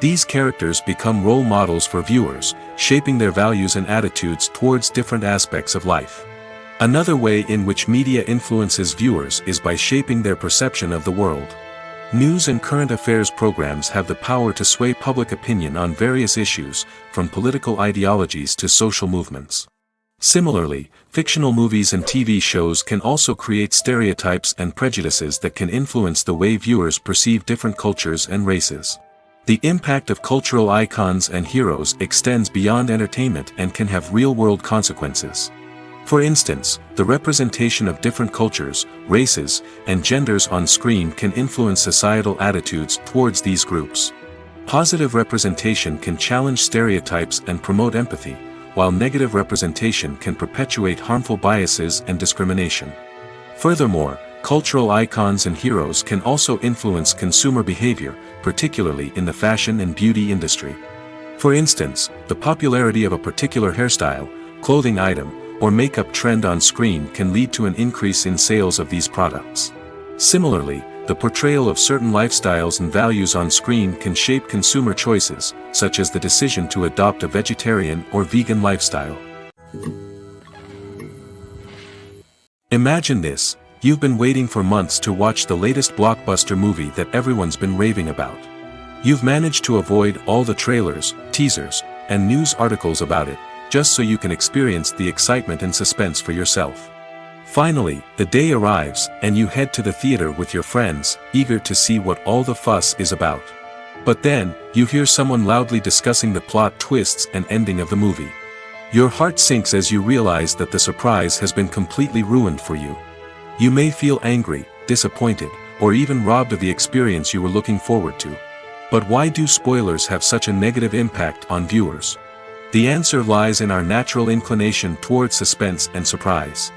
These characters become role models for viewers, shaping their values and attitudes towards different aspects of life. Another way in which media influences viewers is by shaping their perception of the world. News and current affairs programs have the power to sway public opinion on various issues, from political ideologies to social movements. Similarly, fictional movies and TV shows can also create stereotypes and prejudices that can influence the way viewers perceive different cultures and races. The impact of cultural icons and heroes extends beyond entertainment and can have real-world consequences. For instance, the representation of different cultures, races, and genders on screen can influence societal attitudes towards these groups. Positive representation can challenge stereotypes and promote empathy, while negative representation can perpetuate harmful biases and discrimination. Furthermore, cultural icons and heroes can also influence consumer behavior, particularly in the fashion and beauty industry. For instance, the popularity of a particular hairstyle, clothing item, or makeup trend on screen can lead to an increase in sales of these products. Similarly, the portrayal of certain lifestyles and values on screen can shape consumer choices, such as the decision to adopt a vegetarian or vegan lifestyle. Imagine this. You've been waiting for months to watch the latest blockbuster movie that everyone's been raving about. You've managed to avoid all the trailers, teasers, and news articles about it, just so you can experience the excitement and suspense for yourself. Finally, the day arrives, and you head to the theater with your friends, eager to see what all the fuss is about. But then, you hear someone loudly discussing the plot twists and ending of the movie. Your heart sinks as you realize that the surprise has been completely ruined for you. You may feel angry, disappointed, or even robbed of the experience you were looking forward to. But why do spoilers have such a negative impact on viewers? The answer lies in our natural inclination toward suspense and surprise.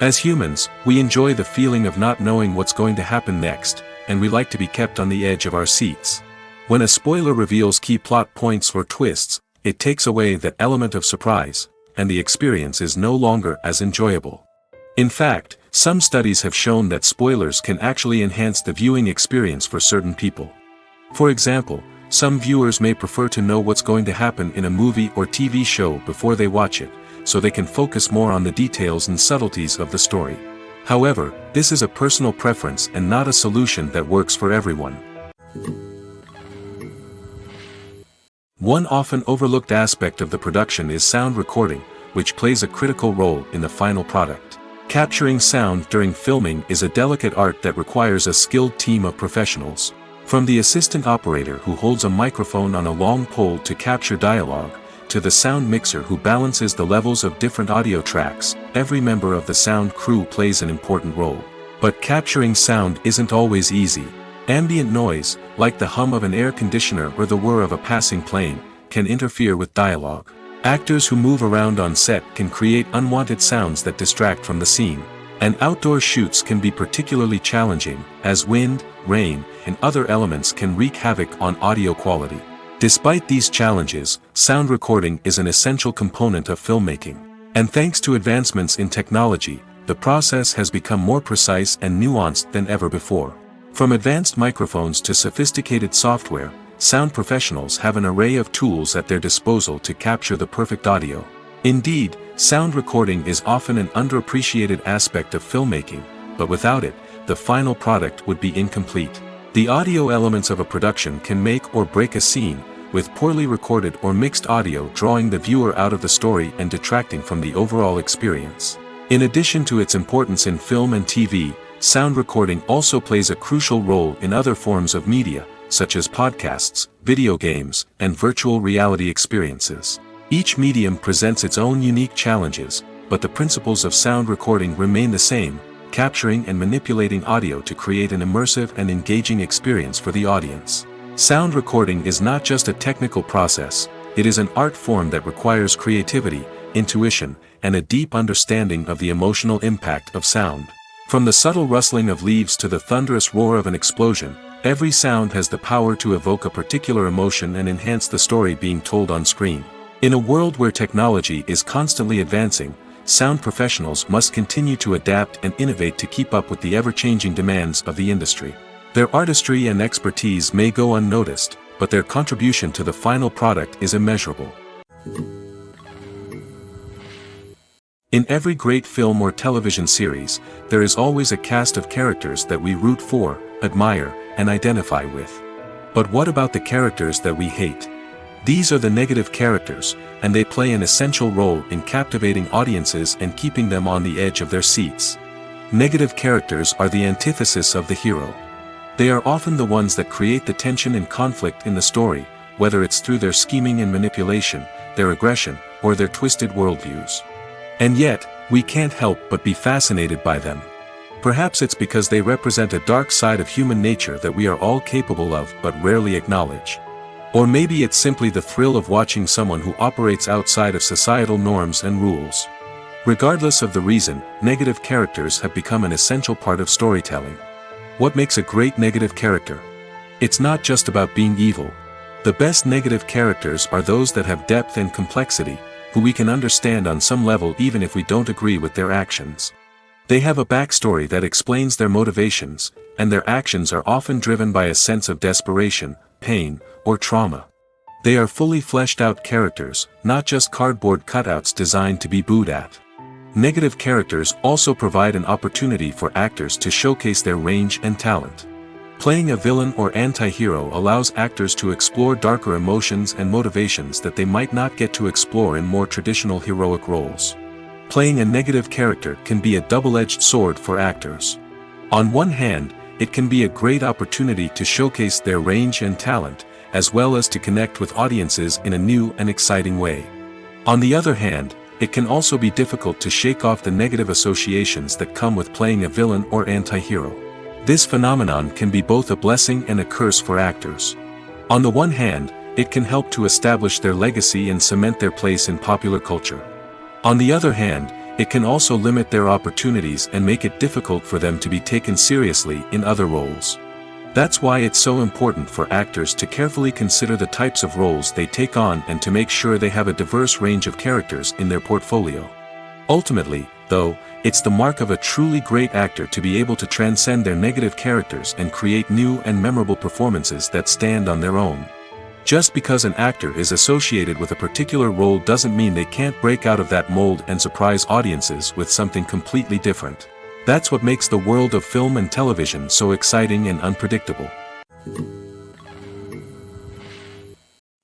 As humans, we enjoy the feeling of not knowing what's going to happen next, and we like to be kept on the edge of our seats. When a spoiler reveals key plot points or twists, it takes away that element of surprise, and the experience is no longer as enjoyable. In fact, some studies have shown that spoilers can actually enhance the viewing experience for certain people. For example, some viewers may prefer to know what's going to happen in a movie or TV show before they watch it, so they can focus more on the details and subtleties of the story. However, this is a personal preference and not a solution that works for everyone. One often overlooked aspect of the production is sound recording, which plays a critical role in the final product. Capturing sound during filming is a delicate art that requires a skilled team of professionals. From the assistant operator who holds a microphone on a long pole to capture dialogue, to the sound mixer who balances the levels of different audio tracks, every member of the sound crew plays an important role. But capturing sound isn't always easy. Ambient noise, like the hum of an air conditioner or the whir of a passing plane, can interfere with dialogue. Actors who move around on set can create unwanted sounds that distract from the scene. And outdoor shoots can be particularly challenging, as wind, rain, and other elements can wreak havoc on audio quality. Despite these challenges, sound recording is an essential component of filmmaking. And thanks to advancements in technology, the process has become more precise and nuanced than ever before. From advanced microphones to sophisticated software, sound professionals have an array of tools at their disposal to capture the perfect audio. Indeed, sound recording is often an underappreciated aspect of filmmaking, but without it, the final product would be incomplete. The audio elements of a production can make or break a scene, with poorly recorded or mixed audio drawing the viewer out of the story and detracting from the overall experience. In addition to its importance in film and TV, sound recording also plays a crucial role in other forms of media, such as podcasts, video games, and virtual reality experiences. Each medium presents its own unique challenges, but the principles of sound recording remain the same, capturing and manipulating audio to create an immersive and engaging experience for the audience. Sound recording is not just a technical process, it is an art form that requires creativity, intuition, and a deep understanding of the emotional impact of sound. From the subtle rustling of leaves to the thunderous roar of an explosion, every sound has the power to evoke a particular emotion and enhance the story being told on screen. In a world where technology is constantly advancing, sound professionals must continue to adapt and innovate to keep up with the ever-changing demands of the industry. Their artistry and expertise may go unnoticed, but their contribution to the final product is immeasurable. In every great film or television series, there is always a cast of characters that we root for, admire, and identify with. But what about the characters that we hate? These are the negative characters, and they play an essential role in captivating audiences and keeping them on the edge of their seats. Negative characters are the antithesis of the hero. They are often the ones that create the tension and conflict in the story, whether it's through their scheming and manipulation, their aggression, or their twisted worldviews. And yet, we can't help but be fascinated by them. Perhaps it's because they represent a dark side of human nature that we are all capable of but rarely acknowledge. Or maybe it's simply the thrill of watching someone who operates outside of societal norms and rules. Regardless of the reason, negative characters have become an essential part of storytelling. What makes a great negative character? It's not just about being evil. The best negative characters are those that have depth and complexity, who we can understand on some level even if we don't agree with their actions. They have a backstory that explains their motivations, and their actions are often driven by a sense of desperation, pain, or trauma. They are fully fleshed out characters, not just cardboard cutouts designed to be booed at. Negative characters also provide an opportunity for actors to showcase their range and talent. Playing a villain or anti-hero allows actors to explore darker emotions and motivations that they might not get to explore in more traditional heroic roles. Playing a negative character can be a double-edged sword for actors. On one hand, it can be a great opportunity to showcase their range and talent, as well as to connect with audiences in a new and exciting way. On the other hand, it can also be difficult to shake off the negative associations that come with playing a villain or anti-hero. This phenomenon can be both a blessing and a curse for actors. On the one hand, it can help to establish their legacy and cement their place in popular culture. On the other hand, it can also limit their opportunities and make it difficult for them to be taken seriously in other roles. That's why it's so important for actors to carefully consider the types of roles they take on and to make sure they have a diverse range of characters in their portfolio. Ultimately, though, it's the mark of a truly great actor to be able to transcend their negative characters and create new and memorable performances that stand on their own. Just because an actor is associated with a particular role doesn't mean they can't break out of that mold and surprise audiences with something completely different. That's what makes the world of film and television so exciting and unpredictable.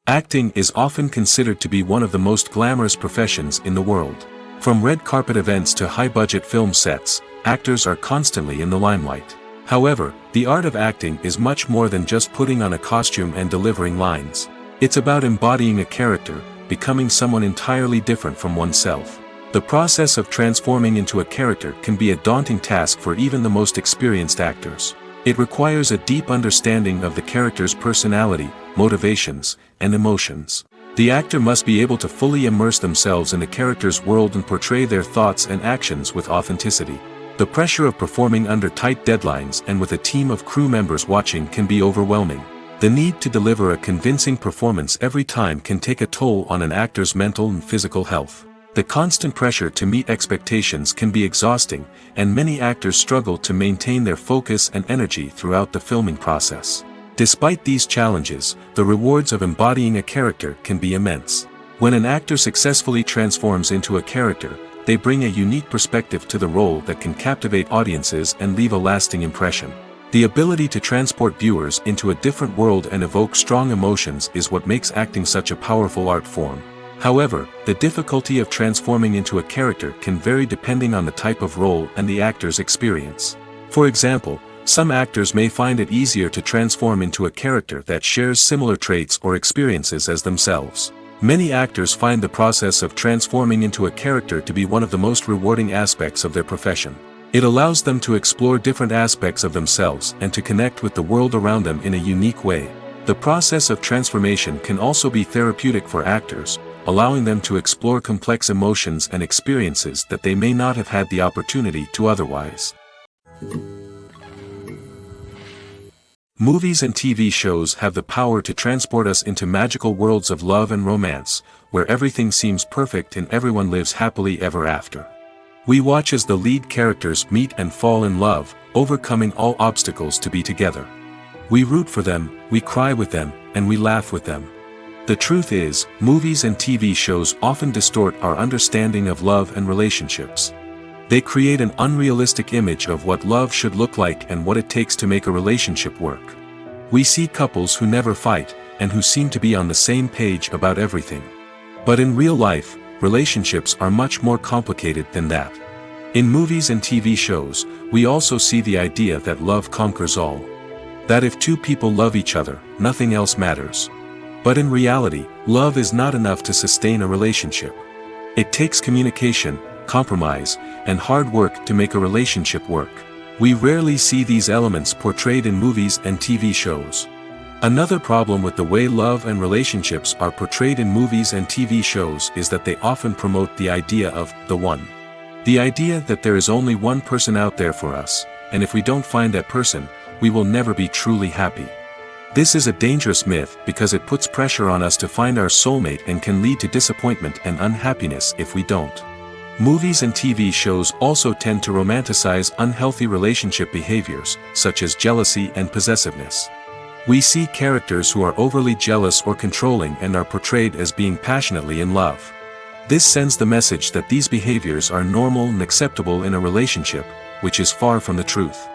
Acting is often considered to be one of the most glamorous professions in the world. From red carpet events to high-budget film sets, actors are constantly in the limelight. However, the art of acting is much more than just putting on a costume and delivering lines. It's about embodying a character, becoming someone entirely different from oneself. The process of transforming into a character can be a daunting task for even the most experienced actors. It requires a deep understanding of the character's personality, motivations, and emotions. The actor must be able to fully immerse themselves in the character's world and portray their thoughts and actions with authenticity. The pressure of performing under tight deadlines and with a team of crew members watching can be overwhelming. The need to deliver a convincing performance every time can take a toll on an actor's mental and physical health. The constant pressure to meet expectations can be exhausting, and many actors struggle to maintain their focus and energy throughout the filming process. Despite these challenges, the rewards of embodying a character can be immense. When an actor successfully transforms into a character, they bring a unique perspective to the role that can captivate audiences and leave a lasting impression. The ability to transport viewers into a different world and evoke strong emotions is what makes acting such a powerful art form. However, the difficulty of transforming into a character can vary depending on the type of role and the actor's experience. For example, some actors may find it easier to transform into a character that shares similar traits or experiences as themselves. Many actors find the process of transforming into a character to be one of the most rewarding aspects of their profession. It allows them to explore different aspects of themselves and to connect with the world around them in a unique way. The process of transformation can also be therapeutic for actors, allowing them to explore complex emotions and experiences that they may not have had the opportunity to otherwise. Movies and TV shows have the power to transport us into magical worlds of love and romance, where everything seems perfect and everyone lives happily ever after. We watch as the lead characters meet and fall in love, overcoming all obstacles to be together. We root for them, we cry with them, and we laugh with them. The truth is, movies and TV shows often distort our understanding of love and relationships. They create an unrealistic image of what love should look like and what it takes to make a relationship work. We see couples who never fight, and who seem to be on the same page about everything. But in real life, relationships are much more complicated than that. In movies and TV shows, we also see the idea that love conquers all. That if two people love each other, nothing else matters. But in reality, love is not enough to sustain a relationship. It takes communication, compromise, and hard work to make a relationship work. We rarely see these elements portrayed in movies and TV shows. Another problem with the way love and relationships are portrayed in movies and TV shows is that they often promote the idea of the one. The idea that there is only one person out there for us, and if we don't find that person, we will never be truly happy. This is a dangerous myth because it puts pressure on us to find our soulmate and can lead to disappointment and unhappiness if we don't. Movies and TV shows also tend to romanticize unhealthy relationship behaviors, such as jealousy and possessiveness. We see characters who are overly jealous or controlling and are portrayed as being passionately in love. This sends the message that these behaviors are normal and acceptable in a relationship, which is far from the truth.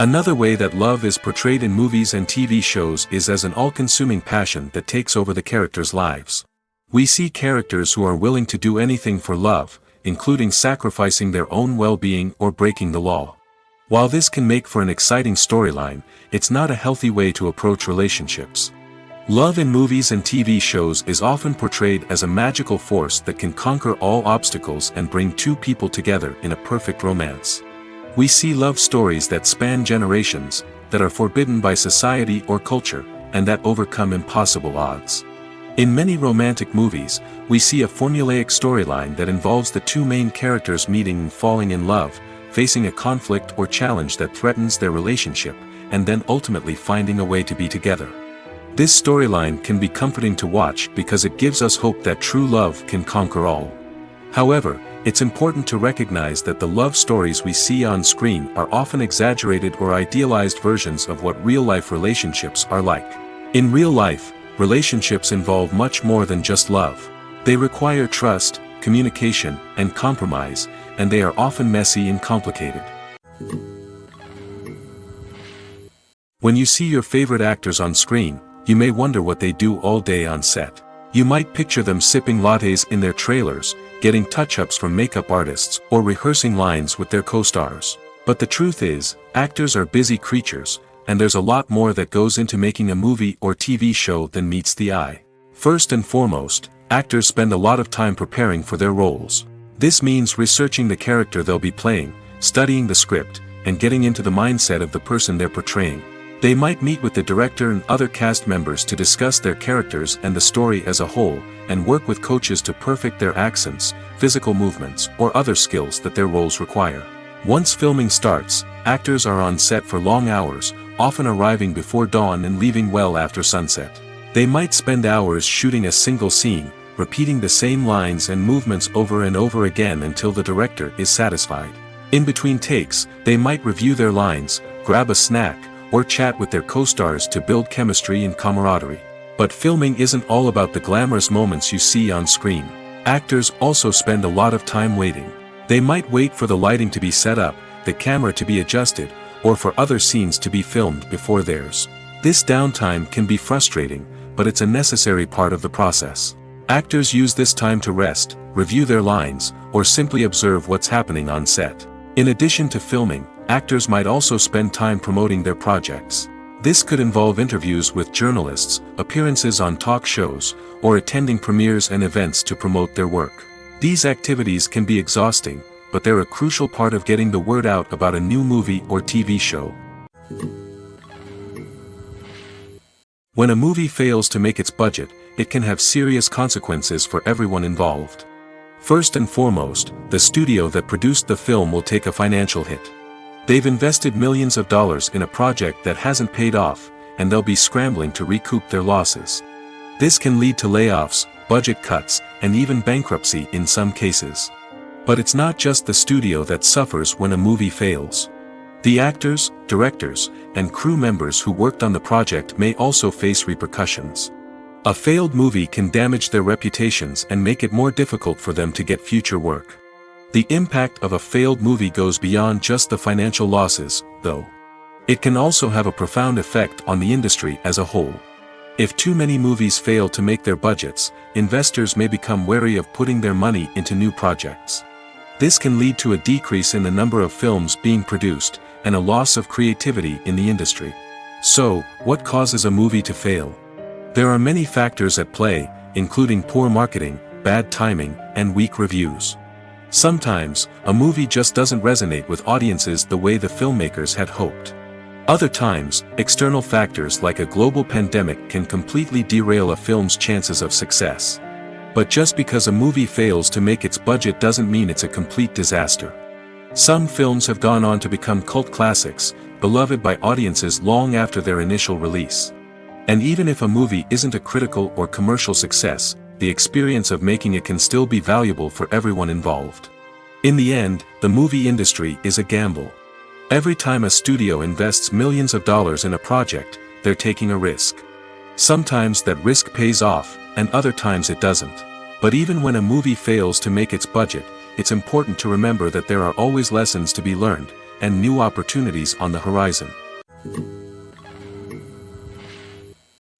Another way that love is portrayed in movies and TV shows is as an all-consuming passion that takes over the characters' lives. We see characters who are willing to do anything for love, including sacrificing their own well-being or breaking the law. While this can make for an exciting storyline, it's not a healthy way to approach relationships. Love in movies and TV shows is often portrayed as a magical force that can conquer all obstacles and bring two people together in a perfect romance. We see love stories that span generations, that are forbidden by society or culture, and that overcome impossible odds. In many romantic movies, we see a formulaic storyline that involves the two main characters meeting and falling in love, facing a conflict or challenge that threatens their relationship, and then ultimately finding a way to be together. This storyline can be comforting to watch because it gives us hope that true love can conquer all. However, it's important to recognize that the love stories we see on screen are often exaggerated or idealized versions of what real-life relationships are like. In real life, relationships involve much more than just love. They require trust, communication, and compromise, and they are often messy and complicated. When you see your favorite actors on screen, you may wonder what they do all day on set. You might picture them sipping lattes in their trailers, getting touch-ups from makeup artists, or rehearsing lines with their co-stars. But the truth is, actors are busy creatures, and there's a lot more that goes into making a movie or TV show than meets the eye. First and foremost, actors spend a lot of time preparing for their roles. This means researching the character they'll be playing, studying the script, and getting into the mindset of the person they're portraying. They might meet with the director and other cast members to discuss their characters and the story as a whole, and work with coaches to perfect their accents, physical movements, or other skills that their roles require. Once filming starts, actors are on set for long hours, often arriving before dawn and leaving well after sunset. They might spend hours shooting a single scene, repeating the same lines and movements over and over again until the director is satisfied. In between takes, they might review their lines, grab a snack, or chat with their co-stars to build chemistry and camaraderie. But filming isn't all about the glamorous moments you see on screen. Actors also spend a lot of time waiting. They might wait for the lighting to be set up, the camera to be adjusted, or for other scenes to be filmed before theirs. This downtime can be frustrating, but it's a necessary part of the process. Actors use this time to rest, review their lines, or simply observe what's happening on set. In addition to filming, actors might also spend time promoting their projects. This could involve interviews with journalists, appearances on talk shows, or attending premieres and events to promote their work. These activities can be exhausting, but they're a crucial part of getting the word out about a new movie or TV show. When a movie fails to make its budget, it can have serious consequences for everyone involved. First and foremost, the studio that produced the film will take a financial hit. They've invested millions of dollars in a project that hasn't paid off, and they'll be scrambling to recoup their losses. This can lead to layoffs, budget cuts, and even bankruptcy in some cases. But it's not just the studio that suffers when a movie fails. The actors, directors, and crew members who worked on the project may also face repercussions. A failed movie can damage their reputations and make it more difficult for them to get future work. The impact of a failed movie goes beyond just the financial losses, though. It can also have a profound effect on the industry as a whole. If too many movies fail to make their budgets, investors may become wary of putting their money into new projects. This can lead to a decrease in the number of films being produced, and a loss of creativity in the industry. So, what causes a movie to fail? There are many factors at play, including poor marketing, bad timing, and weak reviews. Sometimes, a movie just doesn't resonate with audiences the way the filmmakers had hoped. Other times, external factors like a global pandemic can completely derail a film's chances of success. But just because a movie fails to make its budget doesn't mean it's a complete disaster. Some films have gone on to become cult classics, beloved by audiences long after their initial release. And even if a movie isn't a critical or commercial success, the experience of making it can still be valuable for everyone involved. In the end, the movie industry is a gamble. Every time a studio invests millions of dollars in a project, they're taking a risk. Sometimes that risk pays off, and other times it doesn't. But even when a movie fails to make its budget, it's important to remember that there are always lessons to be learned, and new opportunities on the horizon.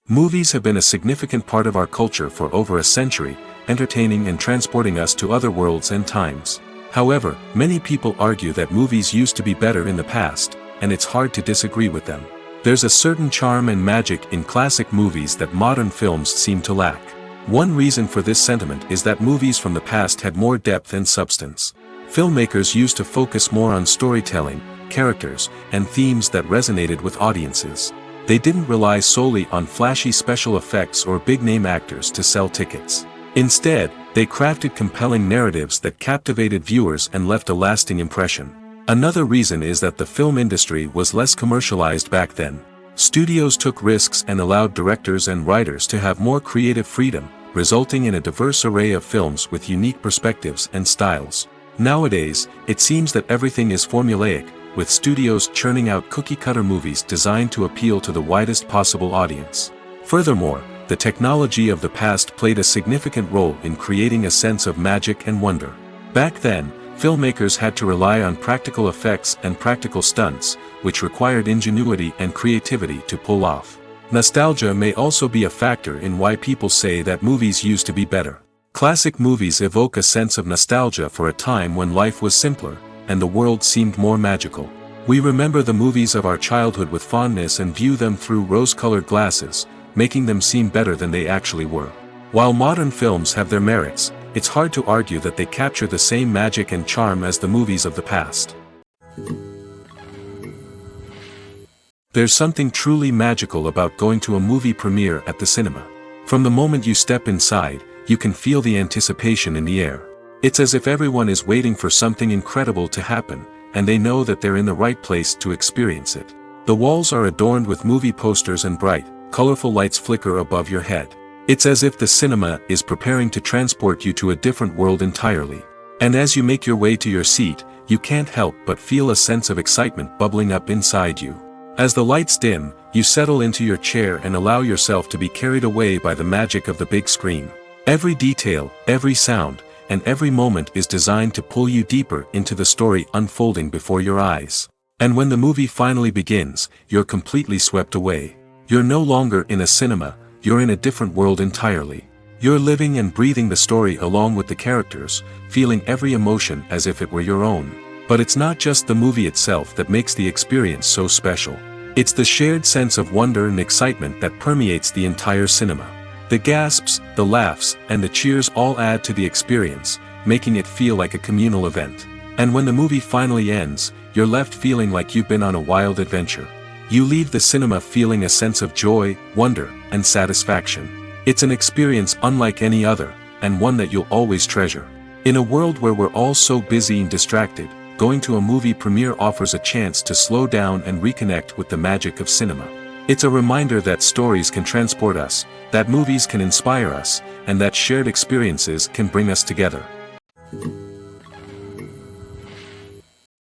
Movies have been a significant part of our culture for over a century, entertaining and transporting us to other worlds and times. However, many people argue that movies used to be better in the past, and it's hard to disagree with them. There's a certain charm and magic in classic movies that modern films seem to lack. One reason for this sentiment is that movies from the past had more depth and substance. Filmmakers used to focus more on storytelling, characters, and themes that resonated with audiences. They didn't rely solely on flashy special effects or big-name actors to sell tickets. Instead, they crafted compelling narratives that captivated viewers and left a lasting impression. Another reason is that the film industry was less commercialized back then. Studios took risks and allowed directors and writers to have more creative freedom, resulting in a diverse array of films with unique perspectives and styles. Nowadays, it seems that everything is formulaic, with studios churning out cookie-cutter movies designed to appeal to the widest possible audience. Furthermore, the technology of the past played a significant role in creating a sense of magic and wonder. Back then, filmmakers had to rely on practical effects and practical stunts, which required ingenuity and creativity to pull off. Nostalgia may also be a factor in why people say that movies used to be better. Classic movies evoke a sense of nostalgia for a time when life was simpler, and the world seemed more magical. We remember the movies of our childhood with fondness and view them through rose-colored glasses, making them seem better than they actually were. While modern films have their merits, it's hard to argue that they capture the same magic and charm as the movies of the past. There's something truly magical about going to a movie premiere at the cinema. From the moment you step inside, you can feel the anticipation in the air. It's as if everyone is waiting for something incredible to happen, and they know that they're in the right place to experience it. The walls are adorned with movie posters and bright, colorful lights flicker above your head. It's as if the cinema is preparing to transport you to a different world entirely. And as you make your way to your seat, you can't help but feel a sense of excitement bubbling up inside you. As the lights dim, you settle into your chair and allow yourself to be carried away by the magic of the big screen. Every detail, every sound, and every moment is designed to pull you deeper into the story unfolding before your eyes. And when the movie finally begins, you're completely swept away. You're no longer in a cinema, you're in a different world entirely. You're living and breathing the story along with the characters, feeling every emotion as if it were your own. But it's not just the movie itself that makes the experience so special. It's the shared sense of wonder and excitement that permeates the entire cinema. The gasps, the laughs, and the cheers all add to the experience, making it feel like a communal event. And when the movie finally ends, you're left feeling like you've been on a wild adventure. You leave the cinema feeling a sense of joy, wonder, and satisfaction. It's an experience unlike any other, and one that you'll always treasure. In a world where we're all so busy and distracted, going to a movie premiere offers a chance to slow down and reconnect with the magic of cinema. It's a reminder that stories can transport us, that movies can inspire us, and that shared experiences can bring us together.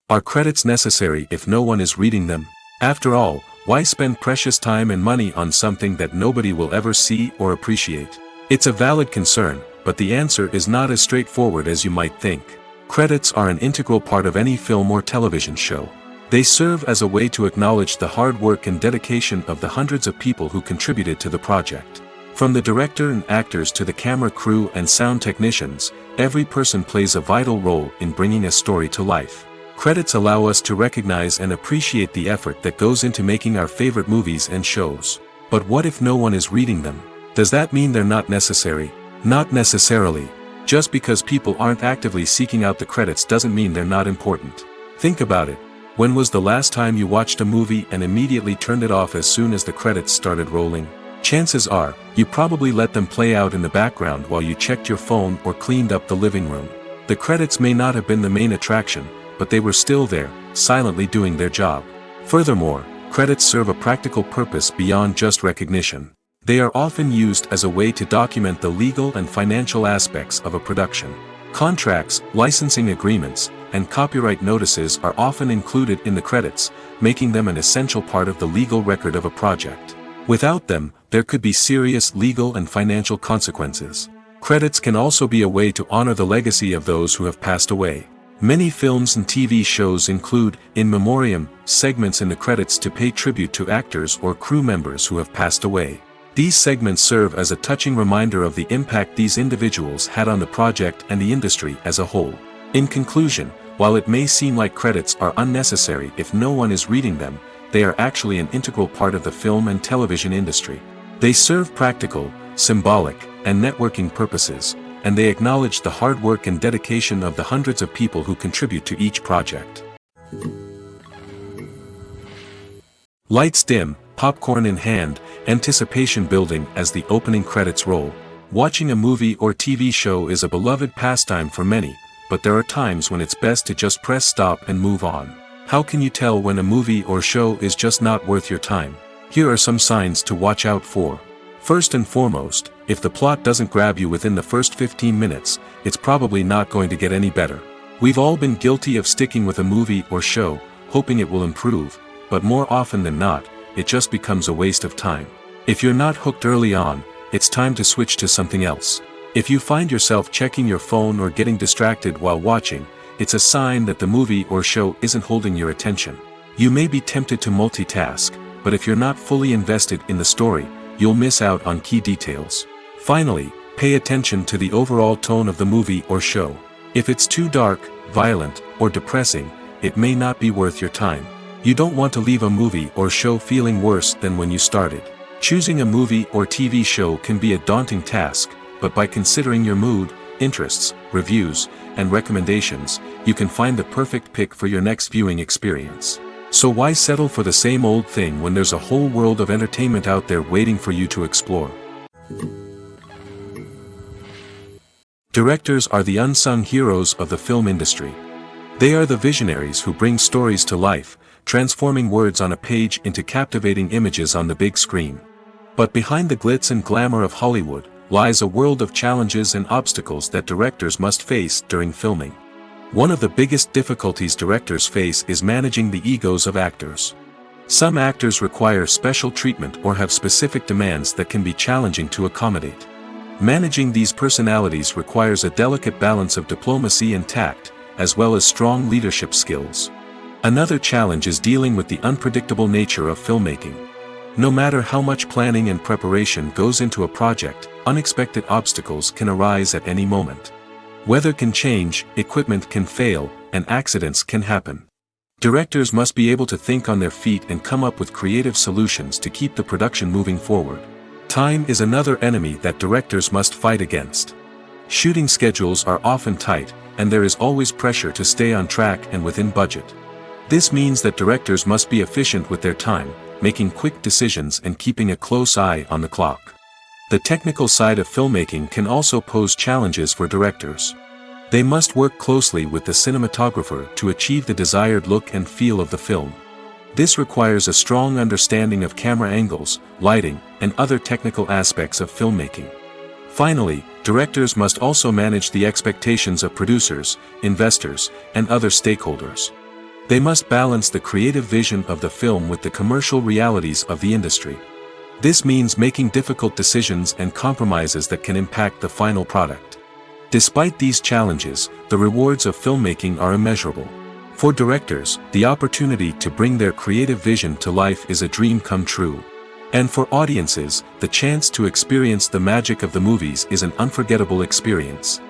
Are credits necessary if no one is reading them? After all, why spend precious time and money on something that nobody will ever see or appreciate? It's a valid concern, but the answer is not as straightforward as you might think. Credits are an integral part of any film or television show. They serve as a way to acknowledge the hard work and dedication of the hundreds of people who contributed to the project. From the director and actors to the camera crew and sound technicians, every person plays a vital role in bringing a story to life. Credits allow us to recognize and appreciate the effort that goes into making our favorite movies and shows. But what if no one is reading them? Does that mean they're not necessary? Not necessarily. Just because people aren't actively seeking out the credits doesn't mean they're not important. Think about it. When was the last time you watched a movie and immediately turned it off as soon as the credits started rolling? Chances are, you probably let them play out in the background while you checked your phone or cleaned up the living room. The credits may not have been the main attraction, but they were still there, silently doing their job. Furthermore, credits serve a practical purpose beyond just recognition. They are often used as a way to document the legal and financial aspects of a production. Contracts, licensing agreements, and copyright notices are often included in the credits, making them an essential part of the legal record of a project. Without them, there could be serious legal and financial consequences. Credits can also be a way to honor the legacy of those who have passed away. Many films and TV shows include, in memoriam, segments in the credits to pay tribute to actors or crew members who have passed away. These segments serve as a touching reminder of the impact these individuals had on the project and the industry as a whole. In conclusion, while it may seem like credits are unnecessary if no one is reading them, they are actually an integral part of the film and television industry. They serve practical, symbolic, and networking purposes, and they acknowledge the hard work and dedication of the hundreds of people who contribute to each project. Lights dim, popcorn in hand, anticipation building as the opening credits roll. Watching a movie or TV show is a beloved pastime for many, but there are times when it's best to just press stop and move on. How can you tell when a movie or show is just not worth your time? Here are some signs to watch out for. First and foremost, if the plot doesn't grab you within the first 15 minutes, it's probably not going to get any better. We've all been guilty of sticking with a movie or show, hoping it will improve, but more often than not, it just becomes a waste of time. If you're not hooked early on, it's time to switch to something else. If you find yourself checking your phone or getting distracted while watching, it's a sign that the movie or show isn't holding your attention. You may be tempted to multitask, but if you're not fully invested in the story, you'll miss out on key details. Finally, pay attention to the overall tone of the movie or show. If it's too dark, violent, or depressing, it may not be worth your time. You don't want to leave a movie or show feeling worse than when you started. Choosing a movie or TV show can be a daunting task, but by considering your mood, interests, reviews, and recommendations, you can find the perfect pick for your next viewing experience. So why settle for the same old thing when there's a whole world of entertainment out there waiting for you to explore? Directors are the unsung heroes of the film industry. They are the visionaries who bring stories to life, transforming words on a page into captivating images on the big screen. But behind the glitz and glamour of Hollywood, lies a world of challenges and obstacles that directors must face during filming. One of the biggest difficulties directors face is managing the egos of actors. Some actors require special treatment or have specific demands that can be challenging to accommodate. Managing these personalities requires a delicate balance of diplomacy and tact, as well as strong leadership skills. Another challenge is dealing with the unpredictable nature of filmmaking. No matter how much planning and preparation goes into a project, unexpected obstacles can arise at any moment. Weather can change, equipment can fail, and accidents can happen. Directors must be able to think on their feet and come up with creative solutions to keep the production moving forward. Time is another enemy that directors must fight against. Shooting schedules are often tight, and there is always pressure to stay on track and within budget. This means that directors must be efficient with their time, making quick decisions and keeping a close eye on the clock. The technical side of filmmaking can also pose challenges for directors. They must work closely with the cinematographer to achieve the desired look and feel of the film. This requires a strong understanding of camera angles, lighting, and other technical aspects of filmmaking. Finally, directors must also manage the expectations of producers, investors, and other stakeholders. They must balance the creative vision of the film with the commercial realities of the industry. This means making difficult decisions and compromises that can impact the final product. Despite these challenges, the rewards of filmmaking are immeasurable. For directors, the opportunity to bring their creative vision to life is a dream come true. And for audiences, the chance to experience the magic of the movies is an unforgettable experience.